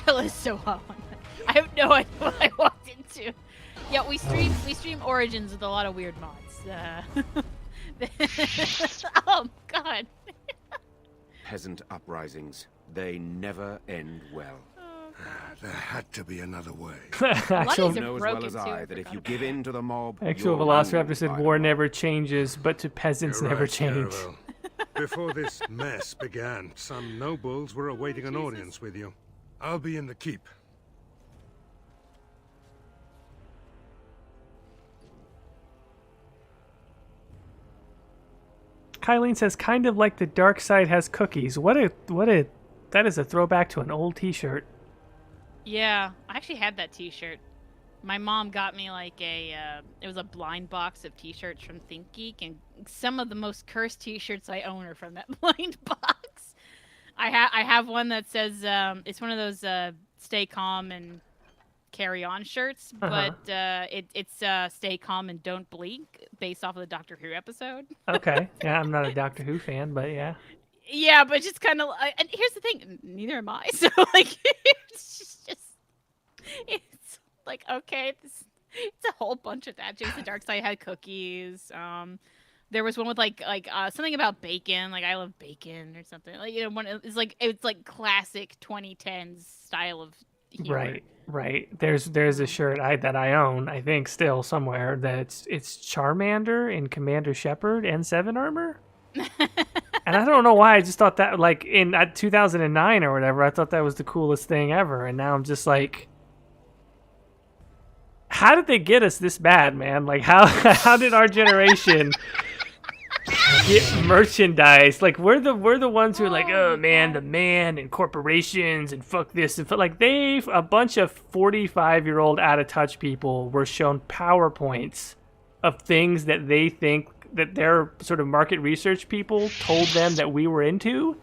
S2: Hell is so hot. I have no idea what I walked into. Yeah, we stream Origins with a lot of weird mods. Oh god.
S3: Peasant uprisings. They never end well.
S5: There had to be another way.
S1: Actual,
S2: Bloodies are
S3: Know as
S2: broken
S3: well as
S2: too,
S3: I
S2: I
S3: that if
S2: forgot
S3: you
S2: about
S3: give
S2: that.
S3: in to the mob,
S1: actual
S3: you're
S1: Velociraptor
S3: ruled
S1: said
S3: by the
S1: war
S3: mob.
S1: never changes, but to peasants
S5: You're
S1: never
S5: right,
S1: change.
S5: Caravel. Before this mess began, some nobles were awaiting an audience with you. I'll be in the keep.
S1: Kylene says, kind of like the dark side has cookies. That is a throwback to an old t-shirt.
S2: Yeah, I actually had that T-shirt. My mom got me like it was a blind box of T-shirts from ThinkGeek, and some of the most cursed T-shirts I own are from that blind box. I have one that says it's one of those stay calm and carry on shirts, but it's stay calm and don't blink, based off of the Doctor Who episode.
S1: Okay. Yeah, I'm not a Doctor Who fan, but yeah.
S2: Yeah, but just kind of. And here's the thing: neither am I. So like, it's like okay, it's a whole bunch of that. James the Dark Side had cookies. There was one with like something about bacon, like I love bacon or something. Like it's like classic 2010s style of humor.
S1: Right. There's a shirt that I own, I think still somewhere, that it's Charmander in Commander Shepard and 7 armor. And I don't know why, I just thought that, like, in 2009 or whatever, I thought that was the coolest thing ever, and now I'm just like, how did they get us this bad, man? Like, how did our generation get merchandise? Like, we're the ones who are like, oh man, the man and corporations and fuck this and like a bunch of 45-year-old out of touch people were shown PowerPoints of things that they think that their sort of market research people told them that we were into,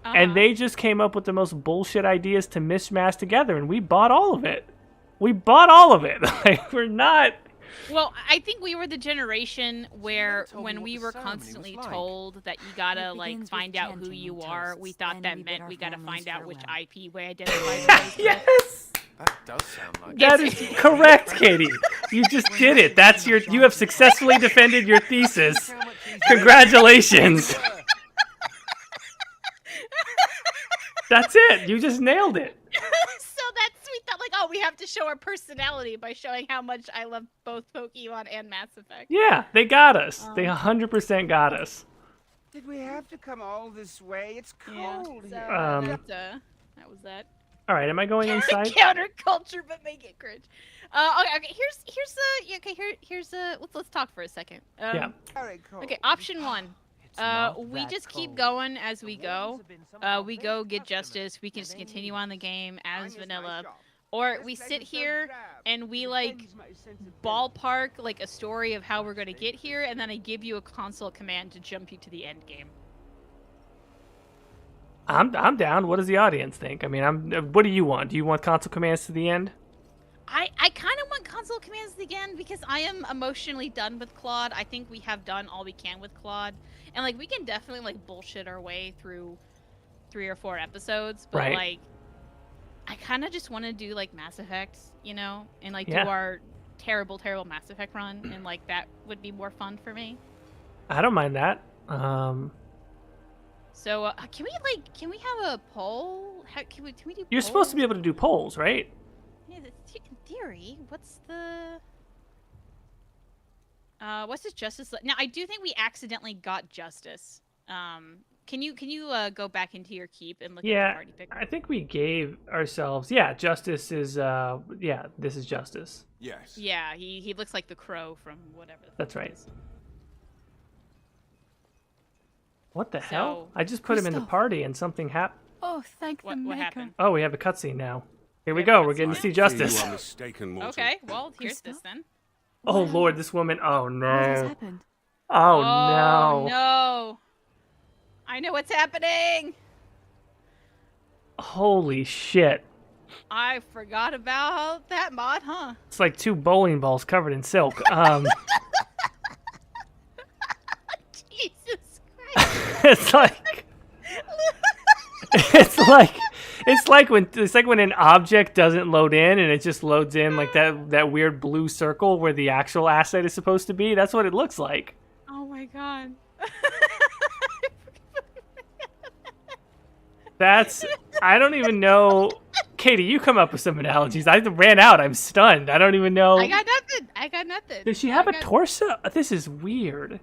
S1: and they just came up with the most bullshit ideas to mishmash together, and we bought all of it. Like, we're not.
S2: Well, I think we were the generation where when we were constantly told that you gotta like find out who you are, we thought that meant we gotta find out which IP we identified.
S1: Yes.
S6: That does sound like
S1: That is correct, Caitie. You just did it. You have successfully defended your thesis. Congratulations. That's it. You just nailed it.
S2: So we thought like, oh, we have to show our personality by showing how much I love both Pokemon and Mass Effect.
S1: Yeah, they got us. They 100% got us.
S7: Did we have to come all this way? It's cold
S2: So
S7: here.
S2: that was that.
S1: All right, am I going inside?
S2: Counterculture, but make it cringe. Okay. Let's talk for a second.
S1: Yeah.
S7: Very cold.
S2: Okay, option 1. We just keep going as we go. We go get justice. We can just continue on the game as vanilla, or we sit here and we like ballpark like a story of how we're going to get here, and then I give you a console command to jump you to the end game.
S1: I'm down. What does the audience think? I mean, what do you want? Do you want console commands to the end?
S2: I kind of want console commands again because I am emotionally done with Claude. I think we have done all we can with Claude, and like we can definitely like bullshit our way through 3 or 4 episodes, but
S1: right.
S2: Like I kind of just want to do like Mass Effect, you know, and like do our terrible Mass Effect run, and like that would be more fun for me.
S1: I don't mind that.
S2: So can we have a poll? Can we do?
S1: You're supposed to be able to do polls, right?
S2: Yeah, in theory. What's this justice? Now I do think we accidentally got justice. Can you go back into your keep and look at the party picker?
S1: I think we gave ourselves. Justice is. This is justice.
S6: Yes.
S2: Yeah, he looks like the crow from whatever.
S1: That's right. What the hell? I just put him in the party and something happened.
S8: Oh, thank the
S2: What
S8: maker.
S2: happened?
S1: Oh, we have a cutscene now. Here we go. We're getting to see justice.
S4: You are mistaken, mortal.
S2: Okay, well here's this then.
S1: Oh Lord, this woman. Oh no.
S8: What has happened?
S1: Oh
S2: Oh
S1: no.
S2: no! I know what's happening.
S1: Holy shit.
S2: I forgot about that mod, huh?
S1: It's like 2 bowling balls covered in silk.
S2: Jesus Christ!
S1: it's like when an object doesn't load in and it just loads in like that weird blue circle where the actual asset is supposed to be. That's what it looks like.
S2: Oh my god.
S1: I don't even know. Caitie, you come up with some analogies. I ran out. I'm stunned. I don't even know.
S2: I got nothing.
S1: Does she have a torso? This is weird.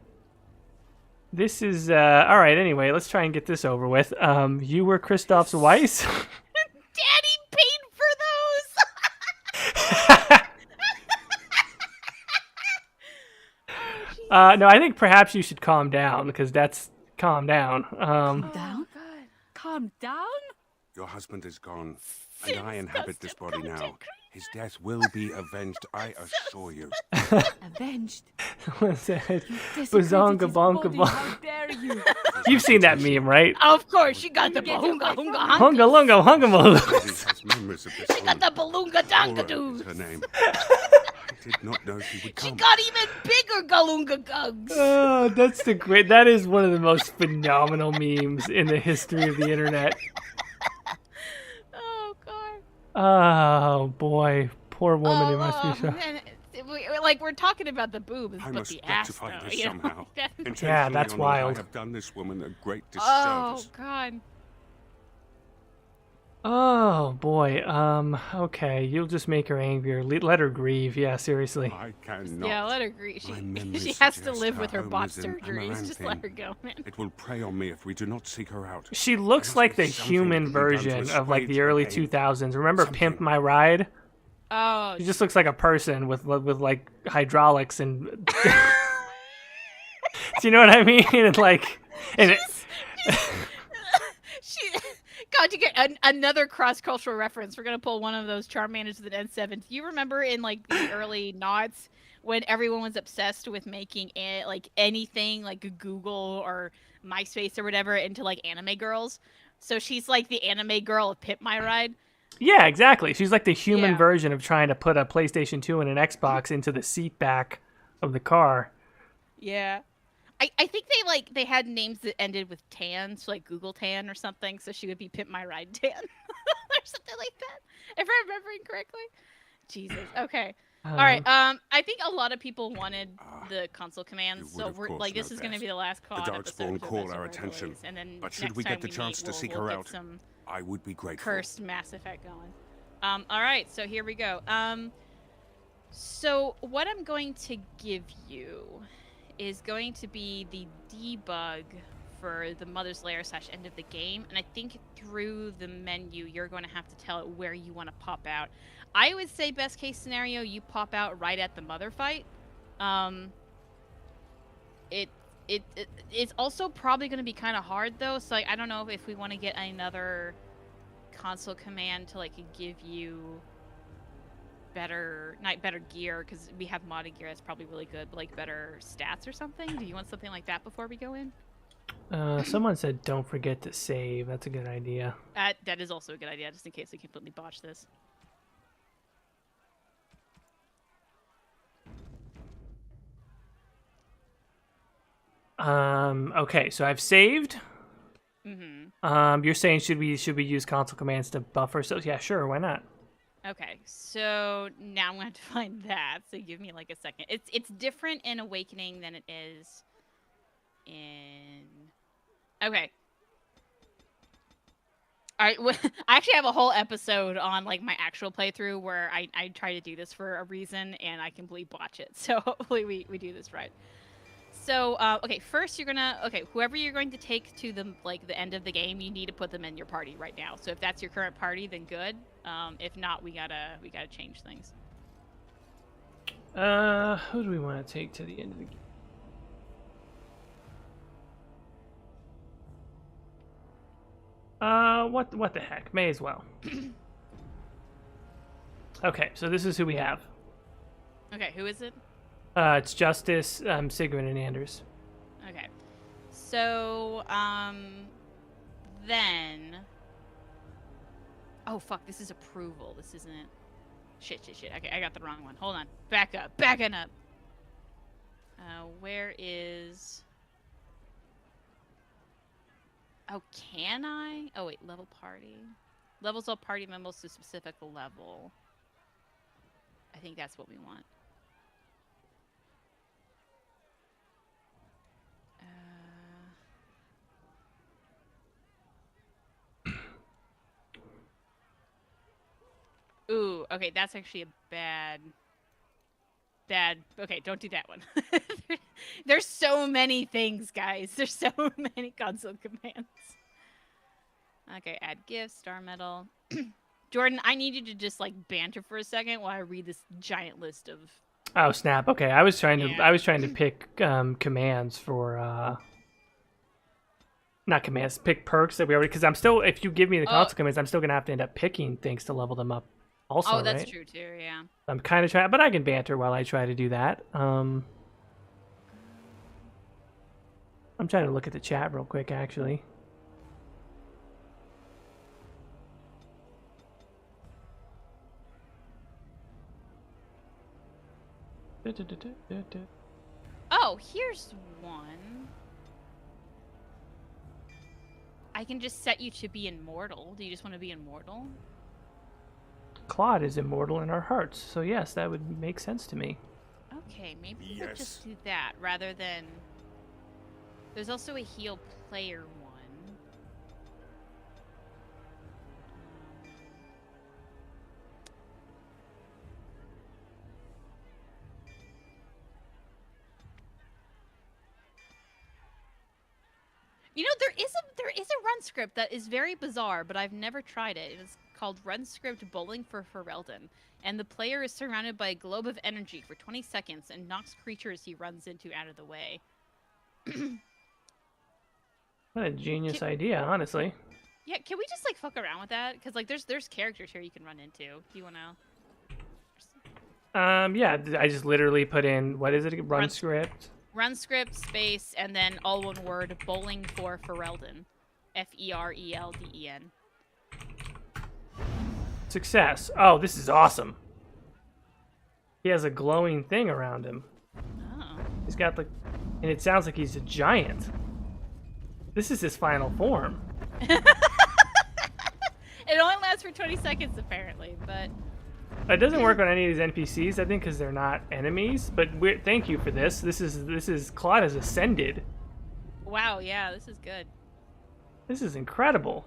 S1: This is all right. Anyway, let's try and get this over with. You were Christoph's Weiss.
S2: Daddy paid for those.
S1: No, I think perhaps you should calm down because that's calm down.
S8: Calm down? Calm down?
S4: Your husband is gone, and I inhabit this body now. His death will be avenged, I assure you.
S8: Avenged?
S1: What's that?
S8: Bazonga
S1: Bazonga bonka
S8: body,
S1: bonk.
S8: how dare you?
S1: You've seen that meme, right?
S2: Of course, you got the balunga hunga
S1: Hunga lunga hunga
S4: Lady
S1: maloo.
S4: has memories of this
S2: She got the balunga
S4: Aura
S2: donga
S4: is her name. I did not know she would
S2: She
S4: come.
S2: got even bigger galunga gugs.
S1: Oh, that is one of the most phenomenal memes in the history of the internet.
S2: Oh god.
S1: Oh boy, poor woman. It must be so.
S2: And like we're talking about the boobs,
S4: I
S2: but
S4: must
S2: the ass,
S4: rectify
S2: though,
S4: this
S2: you know?
S4: somehow.
S2: That-
S1: Yeah, that's
S4: Intentionally or not,
S1: wild.
S4: I have done this woman a great
S2: Oh
S4: disservice.
S2: God.
S1: Oh boy. Okay, you'll just make her angrier. Let her grieve. Yeah, seriously.
S4: I cannot.
S2: Yeah, let her agree.
S4: My
S2: She
S4: memories
S2: has to
S4: suggest
S2: live with her
S4: home
S2: bot
S4: is in
S2: surgeries. Just let
S4: Amaranthine.
S2: her go, man.
S4: It will prey on me if we do not seek her out.
S1: She
S4: There
S1: looks
S4: must
S1: like
S4: be
S1: the
S4: something
S1: human
S4: that can be done to
S1: version of like the
S4: assuage her
S1: early
S4: pain.
S1: 2000s. Remember Pimp
S4: Something.
S1: My Ride?
S2: Oh,
S1: She just looks like a person with like hydraulics and. Do you know what I mean? And like, and it,
S2: she. God, you get another cross-cultural reference. We're gonna pull one of those Charmanders with an N7. Do you remember in like the early noughts when everyone was obsessed with making like anything like Google or MySpace or whatever into like anime girls? So she's like the anime girl of Pimp My Ride.
S1: yeah, exactly. She's like the human
S2: Yeah.
S1: version of trying to put a PlayStation 2 and an Xbox into the seat back of the car.
S2: Yeah. I think they had names that ended with tan, so like Google Tan or something, so she would be Pimp My Ride Tan or something like that. If I'm remembering correctly. Jesus. Okay. All right. I think a lot of people wanted the console commands,
S4: you would
S2: so
S4: of
S2: we're
S4: course
S2: like this
S4: know
S2: is going to
S4: best.
S2: be the last
S4: The
S2: call
S4: Darkspawn call our attention,
S2: and then
S4: but should
S2: next
S4: we get
S2: time
S4: the chance
S2: meet,
S4: to seek
S2: we'll
S4: her
S2: get
S4: out,
S2: some
S4: I would be grateful.
S2: cursed Mass Effect going. All right. So here we go. So what I'm going to give you is going to be the debug for the Mother's Lair / end of the game, and I think through the menu you're going to have to tell it where you want to pop out. I would say best case scenario you pop out right at the mother fight. It's also probably going to be kind of hard though, so like, I don't know if we want to get another console command to like give you better gear, because we have modded gear that's probably really good, but like better stats or something. Do you want something like that before we go in?
S1: Someone said don't forget to save. That's a good idea.
S2: That is also a good idea, just in case we completely botch this.
S1: Okay, so I've saved.
S2: Mm-hmm.
S1: You're saying should we use console commands to buffer? So yeah, sure, why not?
S2: Okay, so now I'm going to have to find that, so give me like a second. It's different in Awakening than it is in... Okay. All right, I actually have a whole episode on like my actual playthrough where I try to do this for a reason and I completely botch it. So hopefully we do this right. So okay, first you're gonna whoever you're going to take to the end of the game, you need to put them in your party right now. So if that's your current party, then good. If not, we gotta change things.
S1: Who do we want to take to the end of the game? What the heck? May as well. Okay, so this is who we have.
S2: Okay, who is it?
S1: It's Justice, Sigmund, and Anders.
S2: Okay. So, then... Oh, fuck, this is approval. This isn't... Shit. Okay, I got the wrong one. Hold on. Backing up. Where is... Oh, can I? Oh, wait, level party. Levels all party members to specific level. I think that's what we want. Ooh, okay, that's actually a bad... Okay, don't do that one. There's so many things, guys. There's so many console commands. Okay, add gifts, star medal. Jordan, I need you to just like banter for a second while I read this giant list of...
S1: Oh snap! Okay, I was trying to pick commands for not commands, pick perks that we already, because I'm still, if you give me the console commands, I'm still gonna have to end up picking things to level them up. Also,
S2: that's
S1: right?
S2: true too. Yeah.
S1: I'm kind of trying, but I can banter while I try to do that. I'm trying to look at the chat real quick, actually.
S2: Oh, here's one. I can just set you to be immortal. Do you just want to be immortal?
S1: Claude is immortal in our hearts, so yes, that would make sense to me.
S2: Okay, maybe we'll
S4: Yes.
S2: just do that rather than. There's also a heal player one. You know, there is a run script that is very bizarre, but I've never tried it. It's called Run Script Bowling for Ferelden, and the player is surrounded by a globe of energy for 20 seconds and knocks creatures he runs into out of the way.
S1: What a genius idea, honestly.
S2: Yeah, can we just like fuck around with that? Because like there's characters here you can run into. Do you wanna?
S1: Yeah, I just literally put in, what is it? Run script.
S2: Run script space and then all one word bowling for Ferelden, Ferelden.
S1: Success. Oh, this is awesome. He has a glowing thing around him.
S2: Oh.
S1: He's got like, and it sounds like he's a giant. This is his final form.
S2: It only lasts for 20 seconds apparently, but.
S1: It doesn't work on any of these NPCs, I think, because they're not enemies. But thank you for this. This is Claude has ascended.
S2: Wow, yeah, this is good.
S1: This is incredible.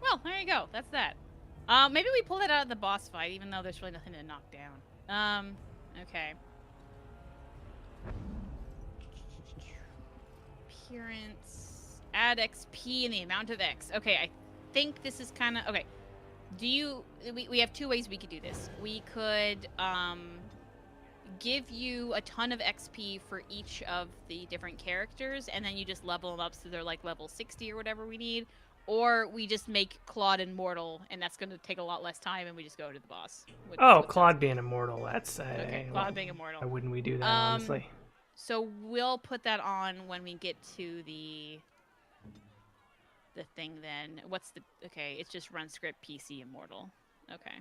S2: Well, there you go. That's that. Maybe we pull that out of the boss fight, even though there's really nothing to knock down. Okay. Appearance. Add XP and the amount of X. Okay, I think this is kind of... Okay. We have two ways we could do this. We could, give you a ton of XP for each of the different characters, and then you just level them up so they're like level 60 or whatever we need. Or we just make Claude immortal, and that's going to take a lot less time, and we just go to the boss.
S1: Claude being immortal. That's
S2: okay. Claude being immortal.
S1: Why wouldn't we do that, honestly?
S2: So we'll put that on when we get to the thing. Then okay? It's just run script PC immortal. Okay,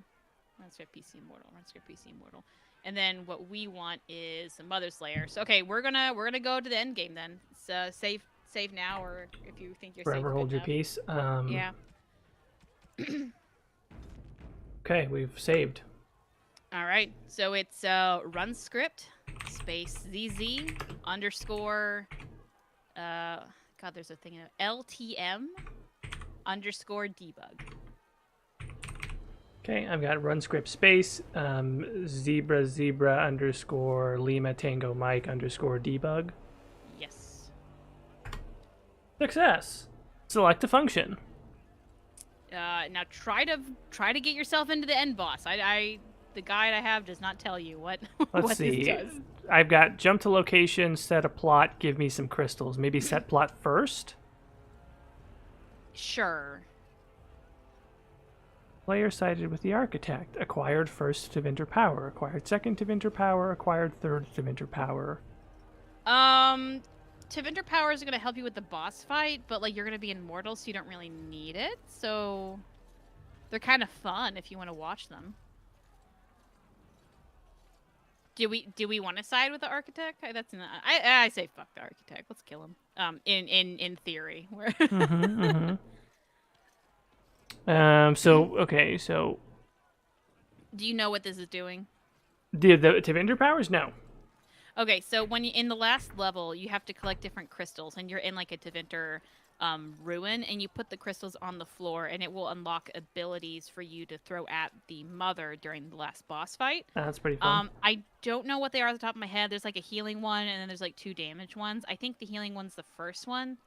S2: run script PC immortal. Run script PC immortal. And then what we want is a Mother Slayer. So okay, we're gonna go to the end game then. So save now, or if you think you're
S1: forever
S2: safe
S1: hold your
S2: enough.
S1: peace.
S2: Yeah.
S1: Okay, we've saved.
S2: All right. So it's run script space ZZ underscore God, there's a thing LTM underscore debug.
S1: Okay, I've got run script space zebra underscore Lima Tango Mike underscore debug.
S2: Yes.
S1: Success. Select a function.
S2: Now try to get yourself into the end boss. The guide I have does not tell you what
S1: Let's see. This does. I've got jump to location, set a plot, give me some crystals. Maybe set plot first?
S2: Sure.
S1: Player sided with the architect. Acquired first Tevinter power. Acquired second Tevinter power. Acquired third Tevinter power.
S2: Tevinter power is going to help you with the boss fight, but like you're going to be immortal, so you don't really need it. So they're kind of fun if you want to watch them. Do we want to side with the architect? That's not. I say fuck the architect. Let's kill him. In theory.
S1: Okay. So.
S2: Do you know what this is doing?
S1: The Tevinter powers? No.
S2: Okay, so when in the last level, you have to collect different crystals, and you're in like a Tevinter ruin, and you put the crystals on the floor, and it will unlock abilities for you to throw at the mother during the last boss fight.
S1: That's pretty fun.
S2: I don't know what they are at the top of my head. There's like a healing one, and then there's like 2 damage ones. I think the healing one's the first one.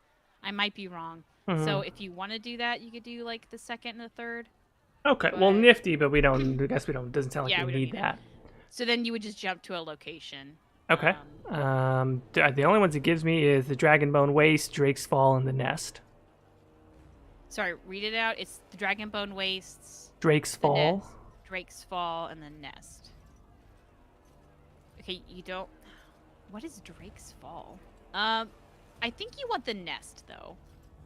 S2: I might be wrong. So if you want to do that, you could do like the second and the third.
S1: Okay, well, nifty, but we don't. I guess we don't. Doesn't sound like we need that.
S2: So then you would just jump to a location.
S1: Okay. The only ones it gives me is the Dragonbone Waste, Drake's Fall, and the Nest.
S2: Sorry, read it out. It's the Dragonbone Wastes.
S1: Drake's Fall.
S2: Nest, Drake's Fall, and the Nest. Okay, you don't... What is Drake's Fall? I think you want the Nest, though.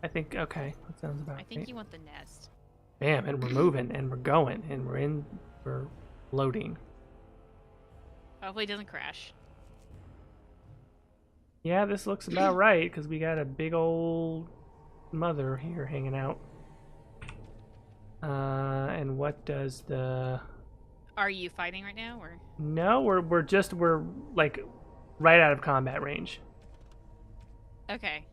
S1: I think, okay. That sounds about right.
S2: I think you want the Nest.
S1: Bam, and we're moving, and we're going, and we're loading.
S2: Hopefully it doesn't crash.
S1: Yeah, this looks about right, because we got a big old mother here hanging out. And what does the...
S2: Are you fighting right now, or?
S1: No, we're like right out of combat range.
S2: Okay.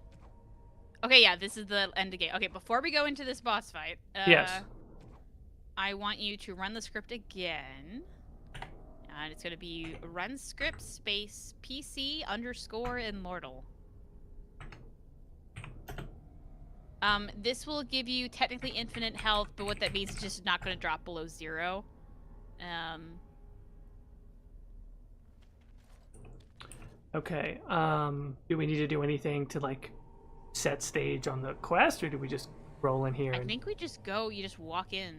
S2: Okay, yeah, this is the end of game. Okay, before we go into this boss fight,
S1: Yes.
S2: I want you to run the script again. And it's going to be run script space PC _ immortal. This will give you technically infinite health, but what that means is just not going to drop below 0.
S1: Okay. Do we need to do anything to like set stage on the quest, or do we just roll in here?
S2: I think we just go. You just walk in.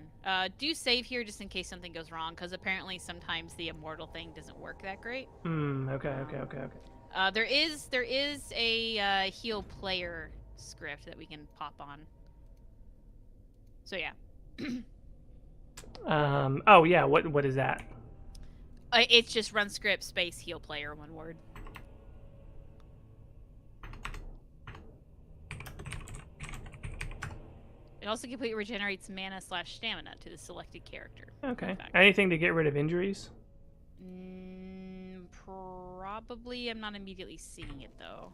S2: Do save here just in case something goes wrong, because apparently sometimes the immortal thing doesn't work that great.
S1: Okay.
S2: There is a heal player script that we can pop on. So yeah.
S1: Oh yeah. What is that?
S2: It's just run script space heal player, one word. It also completely regenerates mana / stamina to the selected character.
S1: Okay. Anything to get rid of injuries?
S2: Probably. I'm not immediately seeing it though.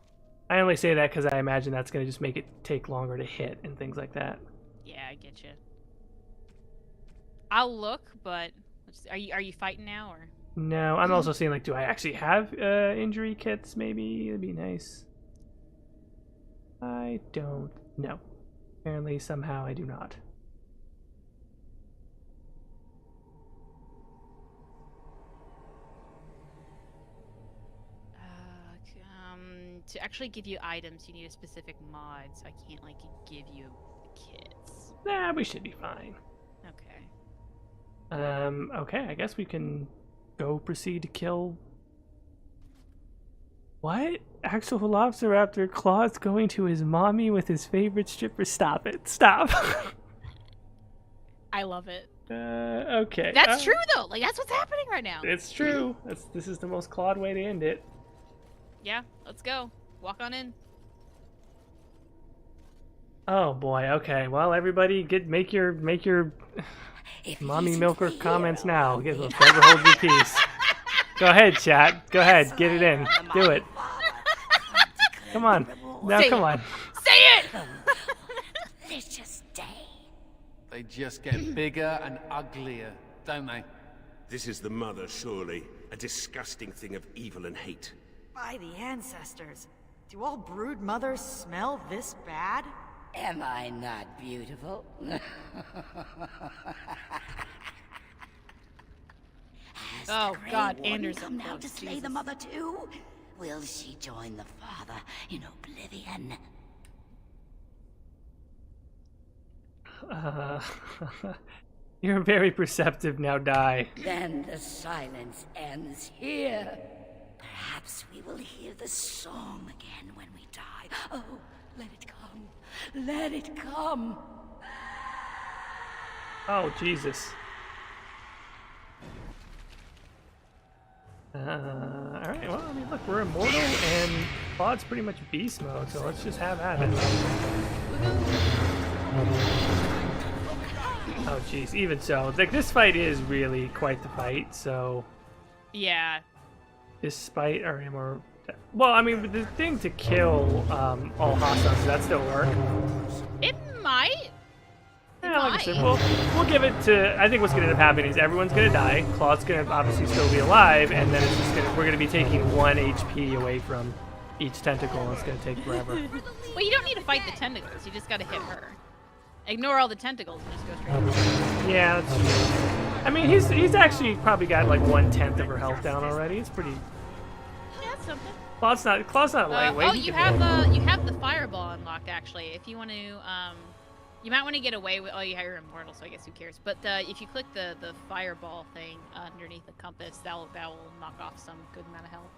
S1: I only say that because I imagine that's going to just make it take longer to hit and things like that.
S2: Yeah, I get you. I'll look, but are you fighting now or?
S1: No, I'm also seeing like, do I actually have injury kits? Maybe it'd be nice. I don't know. Apparently, somehow I do not.
S2: To actually give you items, you need a specific mod, so I can't like give you kits.
S1: Nah, we should be fine.
S2: Okay.
S1: Okay, I guess we can go proceed to kill. What? Actual Velociraptor Claw's going to his mommy with his favorite stripper. Stop it. Stop.
S2: I love it.
S1: Okay.
S2: That's true though. Like that's what's happening right now.
S1: It's true. This is the most Clawed way to end it.
S2: Yeah, let's go. Walk on in.
S1: Oh boy. Okay. Well, everybody, make your mommy milker comments now. Give them forever hold your peace. Go ahead, chat. Go ahead. Get it in. Do it. Come on. No,
S2: Say
S1: come
S2: it.
S1: on.
S2: Say it!
S8: Vicious day.
S6: They just get bigger and uglier, don't they?
S4: This is the mother, surely. A disgusting thing of evil and hate.
S9: By the ancestors, do all brood mothers smell this bad?
S8: Am I not beautiful?
S2: Oh God, Anders
S8: come
S2: up
S8: now
S2: close,
S8: to slay
S2: Jesus.
S8: the mother too? Will she join the father in oblivion?
S1: You're very perceptive now, die.
S8: Then the silence ends here. Perhaps we will hear the song again when we die. Oh, let it come. Let it come.
S1: Oh, Jesus. Alright, well, I mean, look, we're immortal, and Claude's pretty much beast mode, so let's just have at it. Oh, jeez, even so, like, this fight is really quite the fight, so...
S2: Yeah.
S1: Despite our immortal... Well, I mean, the thing to kill all hostiles, does that still work?
S2: It might.
S1: Yeah, like I said, we'll give it to. I think what's gonna end up happening is everyone's gonna die. Claude's gonna obviously still be alive, and then it's just we're gonna be taking 1 HP away from each tentacle, and it's gonna take forever.
S2: Well, you don't need to fight the tentacles. You just gotta hit her. Ignore all the tentacles and just go straight.
S1: Yeah, that's true. I mean, he's actually probably got like 1/10 of her health down already. It's pretty.
S2: Yeah, that's something.
S1: Claude's not lightweight.
S2: Oh, you have the fireball unlocked actually. If you want to, you might want to get away with. Oh, you're immortal, so I guess who cares? But if you click the fireball thing underneath the compass, that will knock off some good amount of health.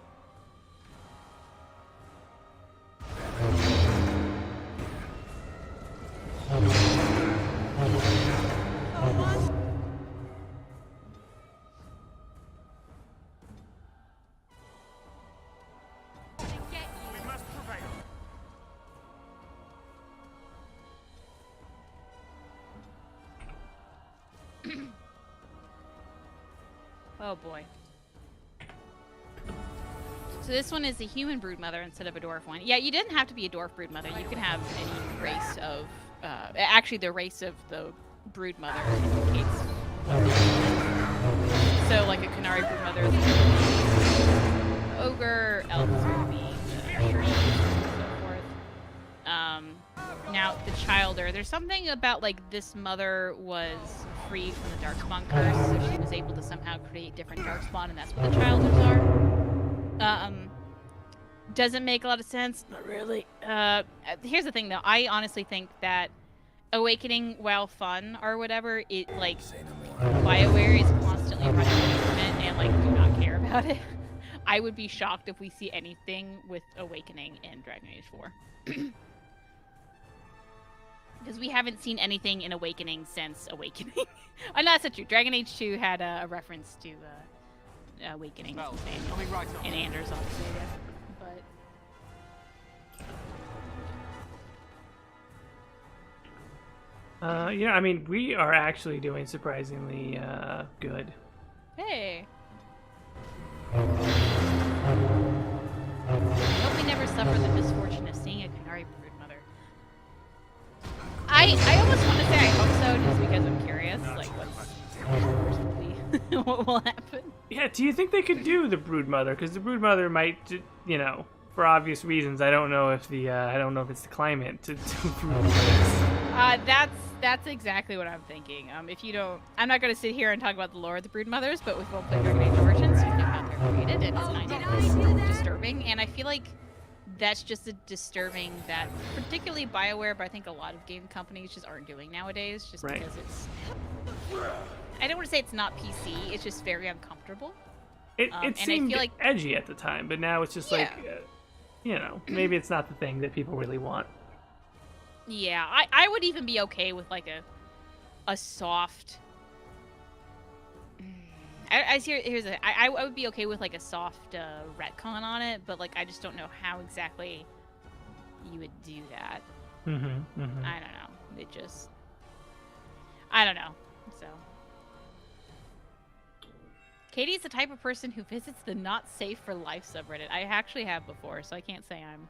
S2: Oh boy. So this one is a human broodmother instead of a dwarf one. Yeah, you didn't have to be a dwarf broodmother. You can have any race of... actually, the race of the broodmother indicates... So, like a Canary broodmother is ogre, elves would be tree, and so forth. Now, the childer. There's something about, like, this mother was freed from the Darkspawn curse, so she was able to somehow create different Darkspawn, and that's what the childers are. Doesn't make a lot of sense. Not really. Here's the thing, though. I honestly think that Awakening, while fun or whatever, it, like, BioWare is constantly running away from it and, like, do not care about it. I would be shocked if we see anything with Awakening in Dragon Age 4. Because we haven't seen anything in Awakening since Awakening. Oh, no, that's not true. Dragon Age 2 had a reference to Awakening and Anders, obviously, I guess. But...
S1: yeah, I mean, we are actually doing surprisingly good.
S2: Hey. I hope we never suffer the misfortune of seeing a Canary broodmother. I almost want to say I hope so, just because I'm curious, like, what will happen.
S1: Yeah, do you think they could do the broodmother? Because the broodmother might, you know, for obvious reasons. I don't know if it's the climate to broodmothers.
S2: That's exactly what I'm thinking. If you don't, I'm not going to sit here and talk about the lore of the broodmothers, but we've all played Dragon Age Origins, you know how they're created, and it's kind of disturbing. And I feel like that's just a disturbing that, particularly BioWare, but I think a lot of game companies just aren't doing nowadays, just because it's. I don't want to say it's not PC. It's just very uncomfortable.
S1: It seemed like edgy at the time, but now it's just like, you know, maybe it's not the thing that people really want.
S2: Yeah, I would even be okay with like a soft. I would be okay with like a soft retcon on it, but like I just don't know how exactly you would do that. I don't know. I don't know. So. Katie's the type of person who visits the not safe for life subreddit. I actually have before, so I can't say I'm...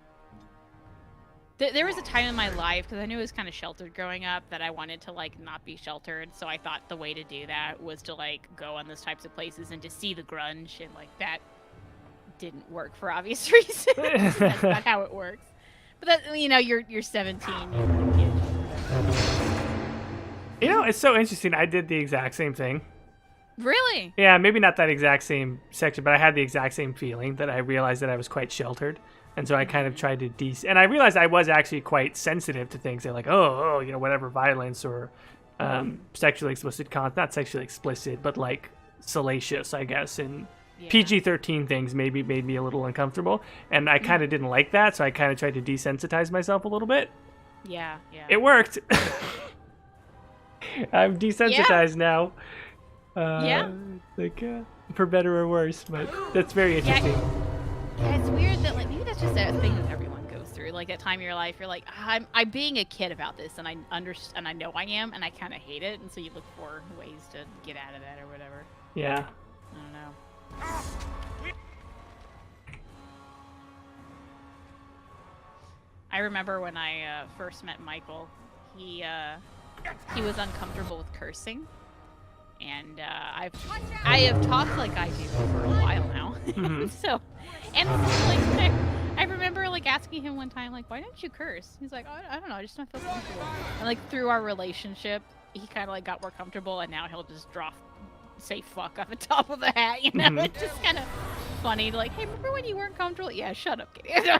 S2: There was a time in my life, because I knew I was kind of sheltered growing up, that I wanted to, like, not be sheltered, so I thought the way to do that was to, like, go on those types of places and to see the grunge, and, like, that didn't work for obvious reasons. That's not how it works. But, that, you know, you're 17, you're a kid.
S1: You know, it's so interesting. I did the exact same thing.
S2: Really?
S1: Yeah, maybe not that exact same section, but I had the exact same feeling that I realized that I was quite sheltered. And so I kind of tried to and I realized I was actually quite sensitive to things. They're like, you know, whatever violence or sexually explicit content, not sexually explicit, but like salacious, I guess. And PG-13 things maybe made me a little uncomfortable. And I kind of didn't like that, so I kind of tried to desensitize myself a little bit.
S2: Yeah.
S1: It worked. I'm desensitized now. Like, for better or worse, but that's very interesting.
S2: Yeah, it's weird that, like, maybe that's just a thing that everyone goes through. Like, that time in your life, you're like, I'm being a kid about this, and I understand, and I know I am, and I kind of hate it, and so you look for ways to get out of that or whatever.
S1: Yeah.
S2: I don't know. I remember when I first met Michael, he was uncomfortable with cursing. And I have talked like I do for a while now. So, and like I remember like asking him one time, like, why don't you curse? He's like, I don't know, I just don't feel comfortable. And like through our relationship, he kind of like got more comfortable, and now he'll just say fuck off the top of the hat, you know? It's just kind of funny to like, hey, remember when you weren't comfortable? Yeah, shut up, Caitie.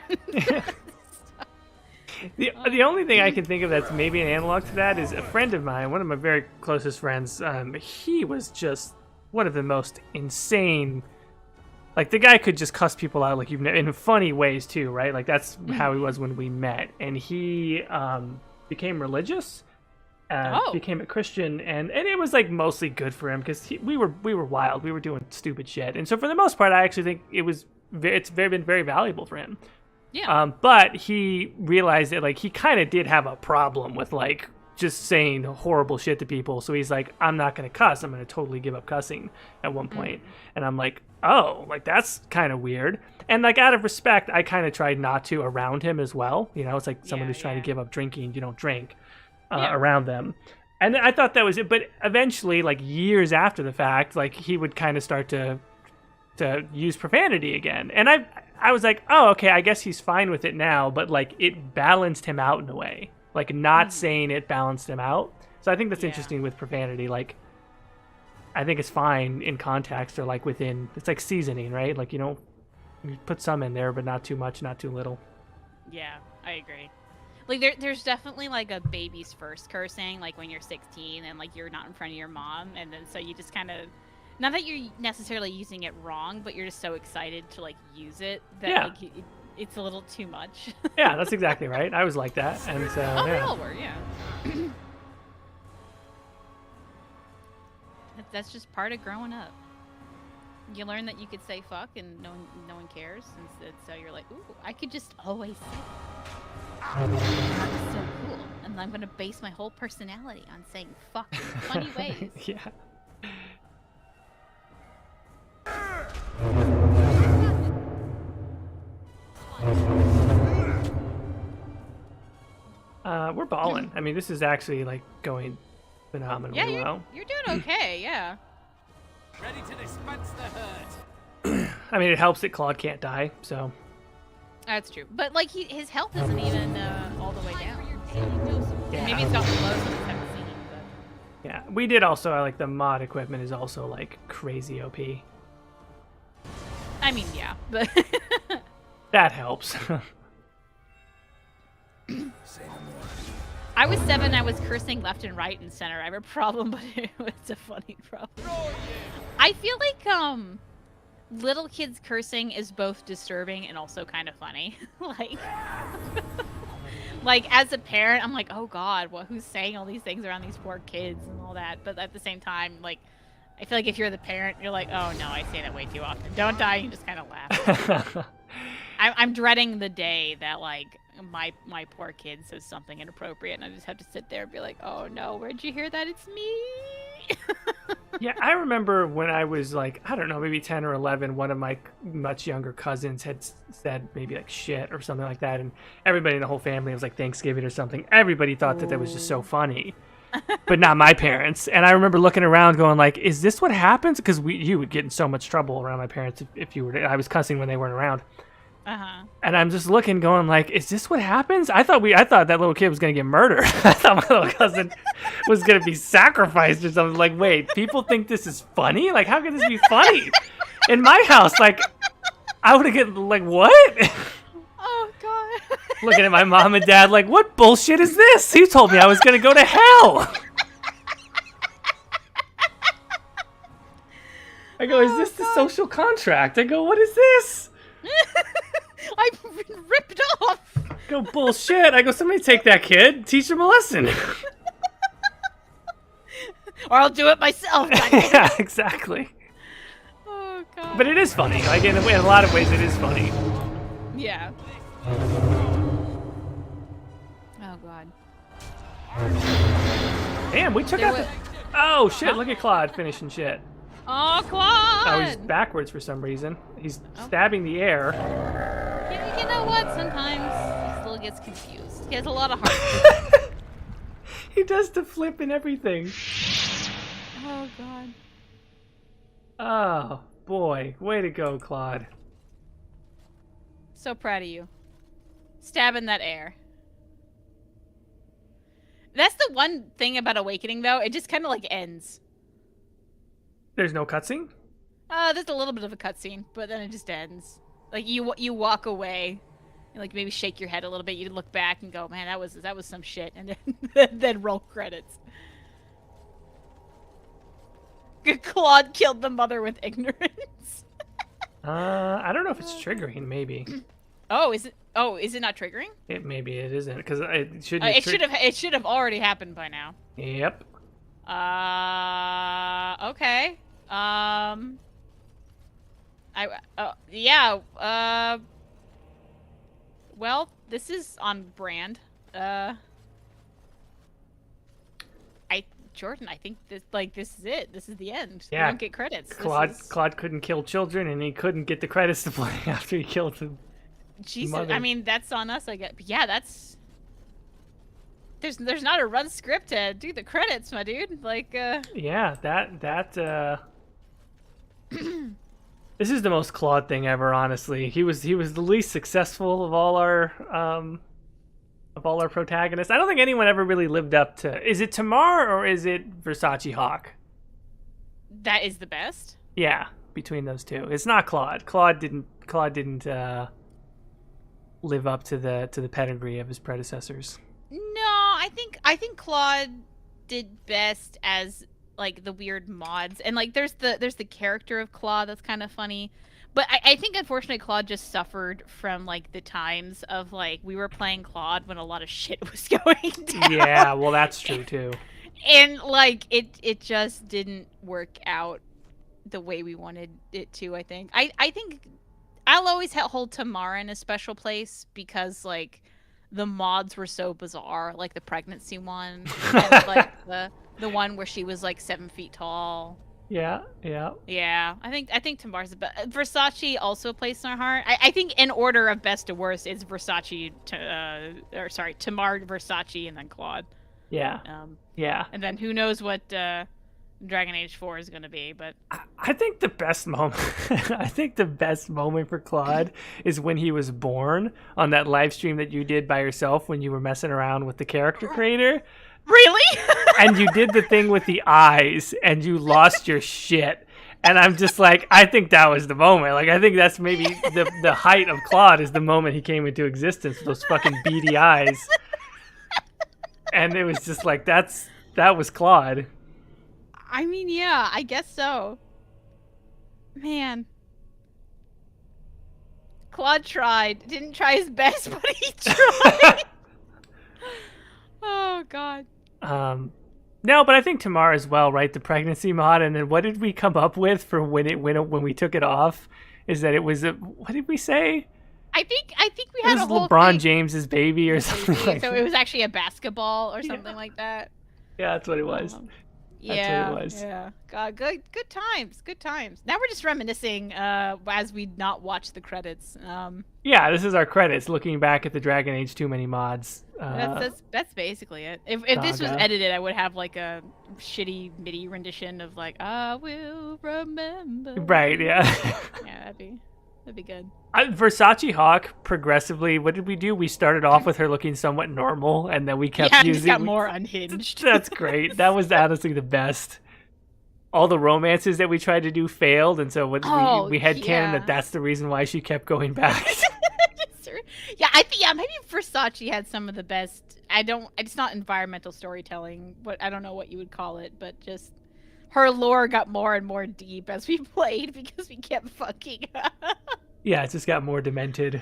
S1: The only thing I can think of that's maybe an analog to that is a friend of mine, one of my very closest friends. He was just one of the most insane. Like, the guy could just cuss people out, like, in funny ways too, right? Like, that's how he was when we met. And he became religious, became a Christian, and it was like mostly good for him because we were wild, we were doing stupid shit, and so for the most part, I actually think it's been very valuable for him.
S2: Yeah.
S1: But he realized that, like, he kind of did have a problem with, like, just saying horrible shit to people. So he's like, I'm not going to cuss. I'm going to totally give up cussing at one point. And I'm like, oh, like that's kind of weird. And like out of respect, I kind of tried not to around him as well. You know, it's like someone who's trying to give up drinking, you don't drink around them. And I thought that was it. But eventually, like years after the fact, like he would kind of start to use profanity again. And I was like, oh, okay, I guess he's fine with it now. But like it balanced him out in a way. Like not saying it balanced him out. So I think that's interesting with profanity. Like I think it's fine in context or like within, it's like seasoning, right? Like you put some in there, but not too much, not too little.
S2: Yeah, I agree. Like there's definitely like a baby's first cursing, like when you're 16 and like you're not in front of your mom, and then so you just kind of, not that you're necessarily using it wrong, but you're just so excited to like use it that like it's a little too much.
S1: Yeah, that's exactly right. I was like that, and so
S2: we all were, That's just part of growing up. You learn that you could say fuck and no one cares, and so you're like, ooh, I could just always say it. That's so cool, and I'm gonna base my whole personality on saying fuck in funny ways.
S1: Yeah. We're balling. I mean, this is actually like going phenomenally well.
S2: You're doing okay, yeah.
S6: Ready to dispense the hurt.
S1: I mean, it helps that Claude can't die, so.
S2: That's true. But like his health isn't even all the way down.
S1: Yeah.
S2: Maybe it's gotten low since I haven't seen him, but.
S1: Yeah, we did also like the mod equipment is also like crazy OP.
S2: I mean, yeah, but
S1: that helps.
S2: I was 7. I was cursing left and right and center. I have a problem, but it was a funny problem. I feel like little kids cursing is both disturbing and also kind of funny. like as a parent, I'm like, oh god, who's saying all these things around these poor kids and all that? But at the same time, like, I feel like if you're the parent, you're like, oh no, I say that way too often. Don't die. You just kind of laugh. I'm dreading the day that like my poor kid says something inappropriate, and I just have to sit there and be like, oh no, where'd you hear that? It's me.
S1: Yeah, I remember when I was like, I don't know, maybe 10 or 11, one of my much younger cousins had said maybe like shit or something like that, and everybody in the whole family, it was like Thanksgiving or something, everybody thought that was just so funny. But not my parents. And I remember looking around going like, is this what happens? Because you would get in so much trouble around my parents if you were I was cussing when they weren't around. And I'm just looking, going like, is this what happens? I thought that little kid was gonna get murdered. I thought my little cousin was gonna be sacrificed or something. Like, wait, people think this is funny? Like, how can this be funny? In my house, like, I would have get like, what?
S2: Oh god.
S1: Looking at my mom and dad, like, what bullshit is this? He told me I was gonna go to hell. I go, is this the social contract? I go, what is this?
S2: I've been ripped off.
S1: Go, bullshit. I go, somebody take that kid, teach him a lesson.
S2: Or I'll do it myself.
S1: Yeah, exactly.
S2: Oh god.
S1: But it is funny. Like in a lot of ways, it is funny.
S2: Yeah. Oh god.
S1: Damn, we took out the. Oh shit! Look at Claude finishing shit.
S2: Oh, Claude!
S1: Oh, he's backwards for some reason. He's stabbing the air.
S2: Yeah, you know what? Sometimes he still gets confused. He has a lot of heart.
S1: He does the flip and everything.
S2: Oh, God.
S1: Oh, boy. Way to go, Claude.
S2: So proud of you. Stabbing that air. That's the one thing about Awakening, though. It just kind of, like, ends.
S1: There's no cutscene?
S2: There's a little bit of a cutscene, but then it just ends. Like, you walk away, and, like, maybe shake your head a little bit. You look back and go, man, that was some shit. And then roll credits. Claude killed the mother with ignorance.
S1: I don't know if it's triggering, maybe.
S2: Oh, is it? Oh, is it not triggering?
S1: Maybe it isn't, because it should.
S2: It should have already happened by now.
S1: Yep.
S2: Okay. Well, this is on brand. Jordan, I think this is it. This is the end.
S1: Yeah.
S2: We don't get credits.
S1: Claude couldn't kill children, and he couldn't get the credits to play after he killed them.
S2: Jesus,
S1: mother.
S2: I mean, that's on us, I guess. But yeah, that's... There's not a run script to do the credits, my dude. Like,
S1: Yeah, This is the most Claude thing ever, honestly. He was the least successful of all our protagonists. I don't think anyone ever really lived up to... Is it Tamar or is it Versace Hawk?
S2: That is the best?
S1: Yeah, between those two. It's not Claude. Claude didn't live up to the pedigree of his predecessors.
S2: No, I think Claude did best as like the weird mods, and like there's the character of Claude that's kind of funny, but I think unfortunately Claude just suffered from like the times of like we were playing Claude when a lot of shit was going down.
S1: Yeah, well that's true too.
S2: And like it just didn't work out the way we wanted it to. I think I'll always hold Tamara in a special place because like the mods were so bizarre, like the pregnancy one, and like the one where she was like 7 feet tall.
S1: Yeah.
S2: I think Tamar's the best. Versace also placed in our heart. I think in order of best to worst, it's Versace, Tamar, Versace, and then Claude.
S1: Yeah. Yeah.
S2: And then who knows what Dragon Age 4 is going to be, but
S1: I think the best moment for Claude is when he was born on that live stream that you did by yourself when you were messing around with the character creator.
S2: Really?
S1: And you did the thing with the eyes and you lost your shit. And I'm just like, I think that was the moment. Like, I think that's maybe the height of Claude is the moment he came into existence with those fucking beady eyes. And it was just like, that was Claude.
S2: I mean, yeah, I guess so. Man. Claude tried. Didn't try his best, but he tried. Oh, God.
S1: No, but I think Tamar as well, right? The pregnancy mod, and then what did we come up with for when we took it off? Is that it was what did we say?
S2: I think we had a whole
S1: LeBron
S2: thing.
S1: James's baby or something like
S2: So
S1: that.
S2: it was actually a basketball or something like that.
S1: Yeah, that's what it was.
S2: Yeah,
S1: what it was.
S2: Yeah. God, good times. Now we're just reminiscing as we not watch the credits.
S1: Yeah, this is our credits, looking back at the Dragon Age Too Many mods.
S2: That's basically it. If this was edited, I would have like a shitty MIDI rendition of like I will remember.
S1: Right, yeah.
S2: Yeah, that'd be good.
S1: Versace Hawk, progressively, what did we do? We started off with her looking somewhat normal, and then we kept using...
S2: got more unhinged.
S1: That's great. That was honestly the best. All the romances that we tried to do failed, and so we had canon that's the reason why she kept going back.
S2: Maybe Versace had some of the best... It's not environmental storytelling, but I don't know what you would call it, but just... Her lore got more and more deep as we played because we kept fucking up.
S1: Yeah, it just got more demented.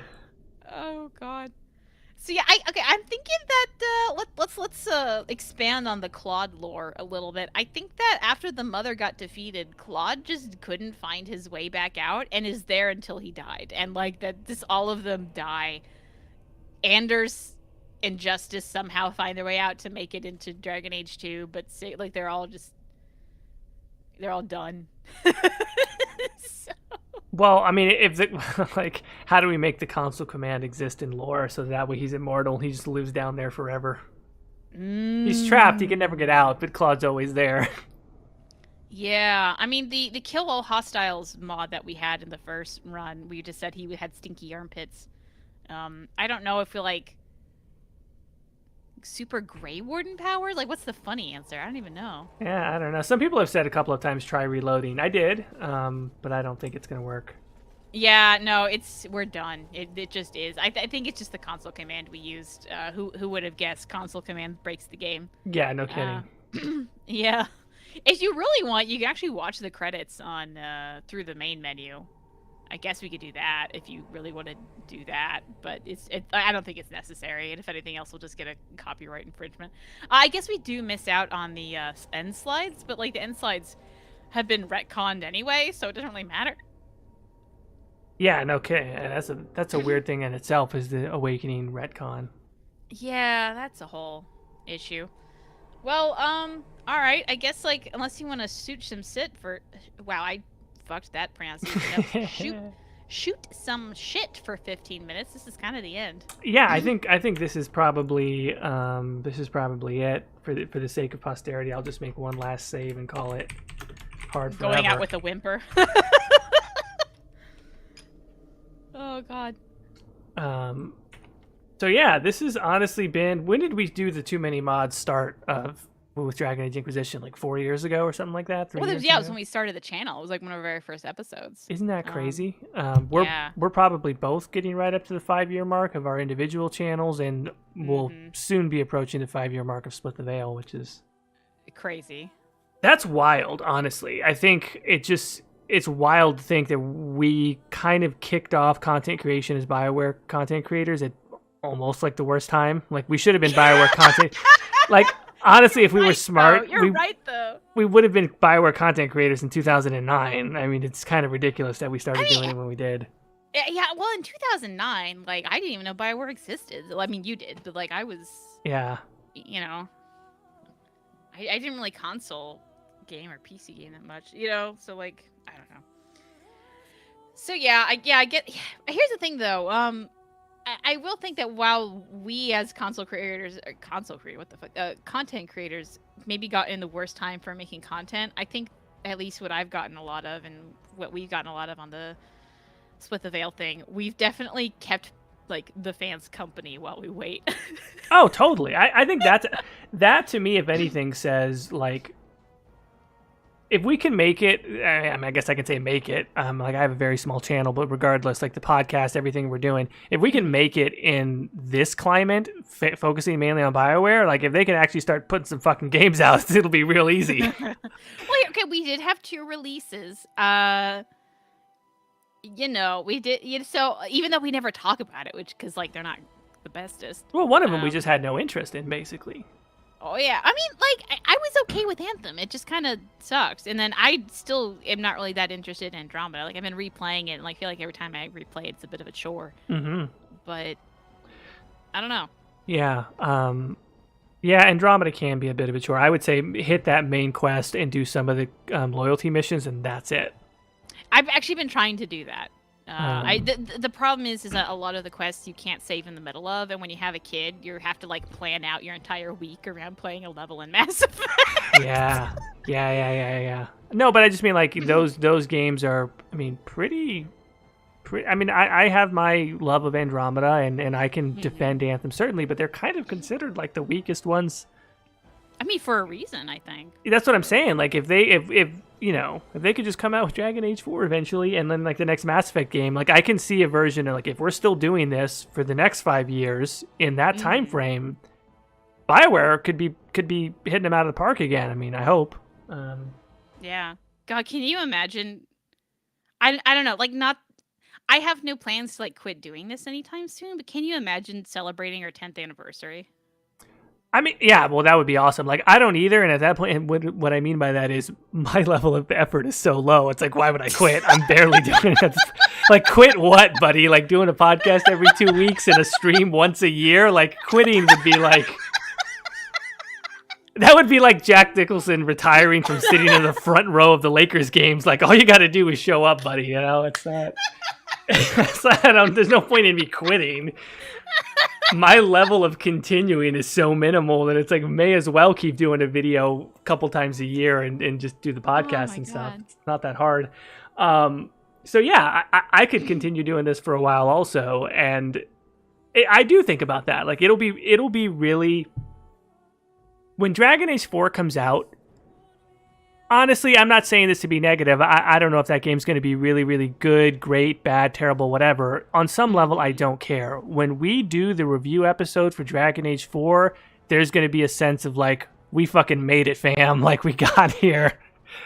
S2: Oh God. So yeah, I'm thinking that let's expand on the Claude lore a little bit. I think that after the mother got defeated, Claude just couldn't find his way back out and is there until he died. And like all of them die. Anders and Justice somehow find their way out to make it into Dragon Age 2, but like they're all done. So.
S1: Well, I mean, how do we make the console command exist in lore so that way he's immortal? He just lives down there forever. He's trapped. He can never get out, but Claude's always there.
S2: Yeah, I mean, the kill all hostiles mod that we had in the first run, we just said he had stinky armpits. I don't know if we like super Grey Warden powers? Like, what's the funny answer? I don't even know.
S1: Yeah, I don't know. Some people have said a couple of times try reloading. I did, but I don't think it's going to work.
S2: Yeah, no, we're done. It just is. I think it's just the console command we used. Who would have guessed console command breaks the game?
S1: Yeah, no kidding.
S2: Yeah. If you really want, you can actually watch the credits on through the main menu. I guess we could do that if you really want to do that, but I don't think it's necessary, and if anything else, we'll just get a copyright infringement. I guess we do miss out on the end slides, but like the end slides have been retconned anyway, so it doesn't really matter.
S1: Yeah, no kidding. That's a weird thing in itself, is the Awakening retcon.
S2: Yeah, that's a whole issue. Well, all right. I guess like unless you want to shoot some shit for, wow, I fucked that pronunciation up. Shoot some shit for 15 minutes. This is kind of the end.
S1: Yeah, I think this is probably it for the sake of posterity. I'll just make one last save and call it hard forever.
S2: Going out with a whimper. Oh God.
S1: So yeah, this has honestly been. When did we do the Too Many Mods start of with Dragon Age Inquisition? Like 4 years ago or something like that. 3 years
S2: it was
S1: ago?
S2: when we started the channel. It was like one of our very first episodes.
S1: Isn't that crazy?
S2: Yeah.
S1: We're probably both getting right up to the 5-year mark of our individual channels, and we'll soon be approaching the 5-year mark of Split the Veil, which is
S2: crazy.
S1: That's wild, honestly. I think it's wild to think that we kind of kicked off content creation as BioWare content creators at almost like the worst time. Like we should have been BioWare content. Like honestly, if we were smart,
S2: you're right though.
S1: We would have been BioWare content creators in 2009. I mean, it's kind of ridiculous that we started doing it when we did.
S2: Yeah, well, in 2009, like I didn't even know BioWare existed. Well, I mean, you did, but like I was.
S1: Yeah.
S2: You know, I didn't really console game or PC game that much. You know, so like I don't know. So yeah, I get. Here's the thing though. I will think that while we as content creators, content creators maybe got in the worst time for making content, I think at least what I've gotten a lot of and what we've gotten a lot of on the Split the Veil thing, we've definitely kept like the fans company while we wait.
S1: Oh, totally. I think that to me, if anything, says like, if we can make it, I mean, I guess I can say make it. Like I have a very small channel, but regardless, like the podcast, everything we're doing, if we can make it in this climate, focusing mainly on BioWare, like if they can actually start putting some fucking games out, it'll be real easy.
S2: Well, okay, we did have 2 releases. You know, we did. So even though we never talk about it, which because like they're not the bestest.
S1: Well, one of them we just had no interest in, basically.
S2: Oh yeah, I mean, like I was okay with Anthem. It just kind of sucks. And then I still am not really that interested in Andromeda. Like I've been replaying it, and like feel like every time I replay it, it's a bit of a chore.
S1: Mm-hmm.
S2: But I don't know.
S1: Yeah. Yeah, Andromeda can be a bit of a chore. I would say hit that main quest and do some of the loyalty missions, and that's it.
S2: I've actually been trying to do that. The problem is that a lot of the quests you can't save in the middle of, and when you have a kid, you have to like plan out your entire week around playing a level in Mass Effect.
S1: Yeah. No, but I just mean like those games are, I mean, pretty. I mean, I have my love of Andromeda, and I can defend Anthem certainly, but they're kind of considered like the weakest ones.
S2: I mean, for a reason, I think.
S1: That's what I'm saying. Like if you know, if they could just come out with Dragon Age 4 eventually, and then like the next Mass Effect game, like I can see a version of like if we're still doing this for the next 5 years in that time frame, BioWare could be hitting them out of the park again. I mean, I hope.
S2: Yeah. God, can you imagine? I don't know. Like not. I have no plans to like quit doing this anytime soon. But can you imagine celebrating our 10th anniversary?
S1: I mean, yeah, well, that would be awesome. Like, I don't either, and at that point, what I mean by that is my level of effort is so low. It's like, why would I quit? I'm barely doing it. Like, quit what, buddy? Like, doing a podcast every 2 weeks and a stream once a year? Like, quitting would be like... That would be like Jack Nicholson retiring from sitting in the front row of the Lakers games. Like, all you got to do is show up, buddy. You know, it's not... there's no point in me quitting. My level of continuing is so minimal that it's like may as well keep doing a video a couple times a year and just do the podcast and stuff. It's not that hard. So yeah, I could continue doing this for a while also, and I do think about that. Like it'll be really, when Dragon Age 4 comes out. Honestly, I'm not saying this to be negative. I don't know if that game's going to be really, really good, great, bad, terrible, whatever. On some level, I don't care. When we do the review episode for Dragon Age 4, there's going to be a sense of like, we fucking made it, fam. Like, we got here.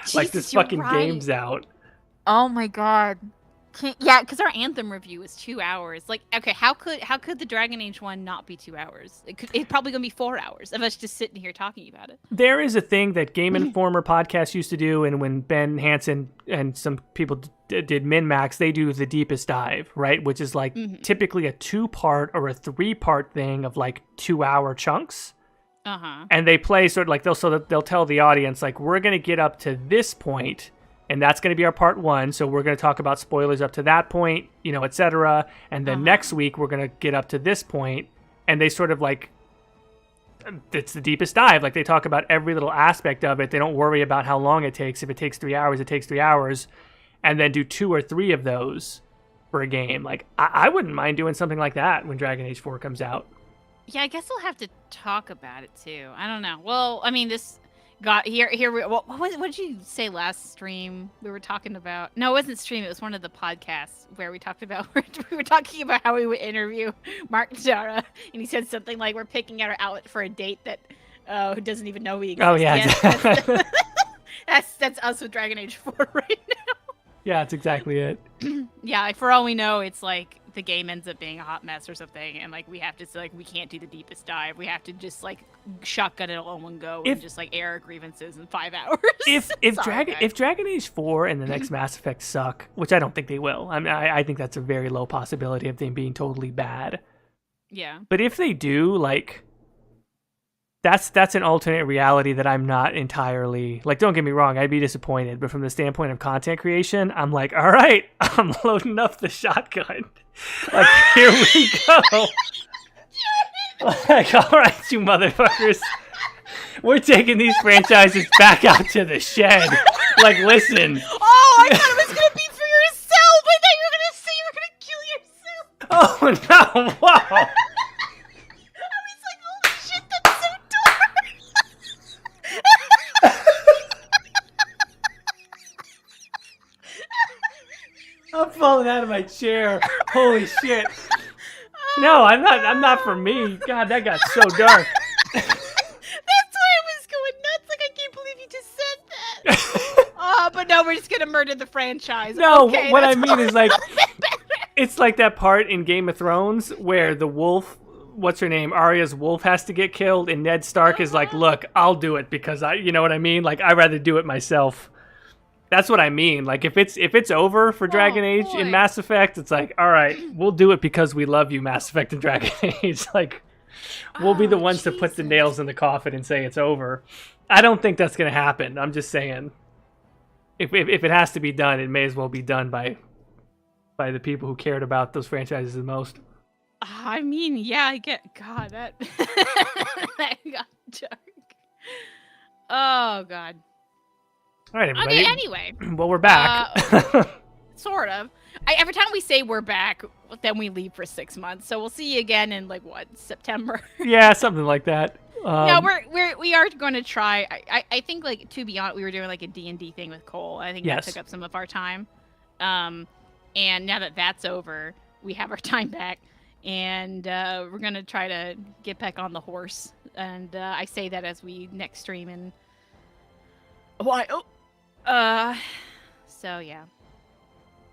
S2: Jesus,
S1: like, this fucking game's out.
S2: Oh my god. Yeah, because our Anthem review is 2 hours. Like, okay, how could the Dragon Age one not be 2 hours? It's probably gonna be 4 hours of us just sitting here talking about it.
S1: There is a thing that Game Informer podcast used to do, and when Ben Hansen and some people did Min-Max, they do the deepest dive, right? Which is like typically a 2-part or a 3-part thing of like 2-hour chunks. And they play sort of like they'll tell the audience like, we're going to get up to this point, and that's going to be our part 1. So we're going to talk about spoilers up to that point, etc. And then next week we're going to get up to this point, and they sort of like, it's the deepest dive. Like they talk about every little aspect of it. They don't worry about how long it takes. If it takes 3 hours, it takes 3 hours, and then do 2 or 3 of those for a game. Like I wouldn't mind doing something like that when Dragon Age 4 comes out.
S2: Yeah, I guess we'll have to talk about it too. I don't know. Well, I mean, this got here. What did you say last stream? We were talking about. No, it wasn't stream. It was one of the podcasts where we talked about. We were talking about how we would interview Mark Dara, and he said something like, "We're picking out our outlet for a date that who doesn't even know we exist."
S1: Oh yeah,
S2: yes, that's us with Dragon Age 4 right now.
S1: Yeah, that's exactly it.
S2: Yeah, like, for all we know, it's like the game ends up being a hot mess or something, and like we have to like we can't do the deepest dive. We have to just like shotgun it all in one go and just like air our grievances in 5 hours.
S1: If Dragon Age 4 and the next Mass Effect suck, which I don't think they will. I mean, I think that's a very low possibility of them being totally bad.
S2: Yeah.
S1: But if they do, like, that's an alternate reality that I'm not entirely like. Don't get me wrong, I'd be disappointed, but from the standpoint of content creation, I'm like, all right, I'm loading up the shotgun. Like, here we go. Like, all right, you motherfuckers, we're taking these franchises back out to the shed. Like, listen.
S2: Oh, I thought it was gonna be for yourself. I thought you were gonna say you were gonna kill yourself.
S1: Oh no! Wow. I'm falling out of my chair. Holy shit. No, I'm not for me. God, that got so dark.
S2: That's why I was going nuts. Like, I can't believe you just said that. But no, we're just gonna murder the franchise.
S1: No,
S2: okay,
S1: what I mean is like, it's like that part in Game of Thrones where the wolf, what's her name, Arya's wolf has to get killed, and Ned Stark is like, look, I'll do it because you know what I mean? Like, I'd rather do it myself. That's what I mean. Like, if it's over for Dragon Age in Mass Effect, it's like, all right, we'll do it because we love you, Mass Effect and Dragon Age. Like, we'll be the ones to put the nails in the coffin and say it's over. I don't think that's gonna happen. I'm just saying, if it has to be done, it may as well be done by the people who cared about those franchises the most.
S2: I mean, yeah, I get. God, that that got dark. Oh God.
S1: All right, everybody.
S2: Okay, anyway.
S1: Well, we're back.
S2: Sort of. Every time we say we're back, then we leave for 6 months. So we'll see you again in like what, September?
S1: Yeah, something like that.
S2: No, we are going to try. I think, like, to be honest, we were doing like a D&D thing with Cole. I think that took up some of our time. And now that that's over, we have our time back, and we're going to try to get back on the horse. And I say that as we next stream in a while. So yeah.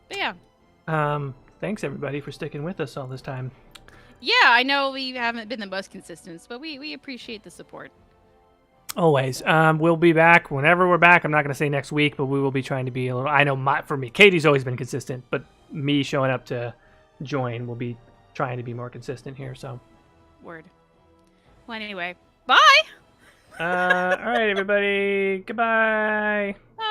S2: But yeah.
S1: Thanks everybody for sticking with us all this time.
S2: Yeah, I know we haven't been the most consistent, but we appreciate the support.
S1: Always. We'll be back whenever we're back. I'm not going to say next week, but we will be trying to be a little... I know for me, Caitie's always been consistent, but me showing up to join will be trying to be more consistent here, so...
S2: Word. Well, anyway, bye!
S1: All right, everybody. Goodbye.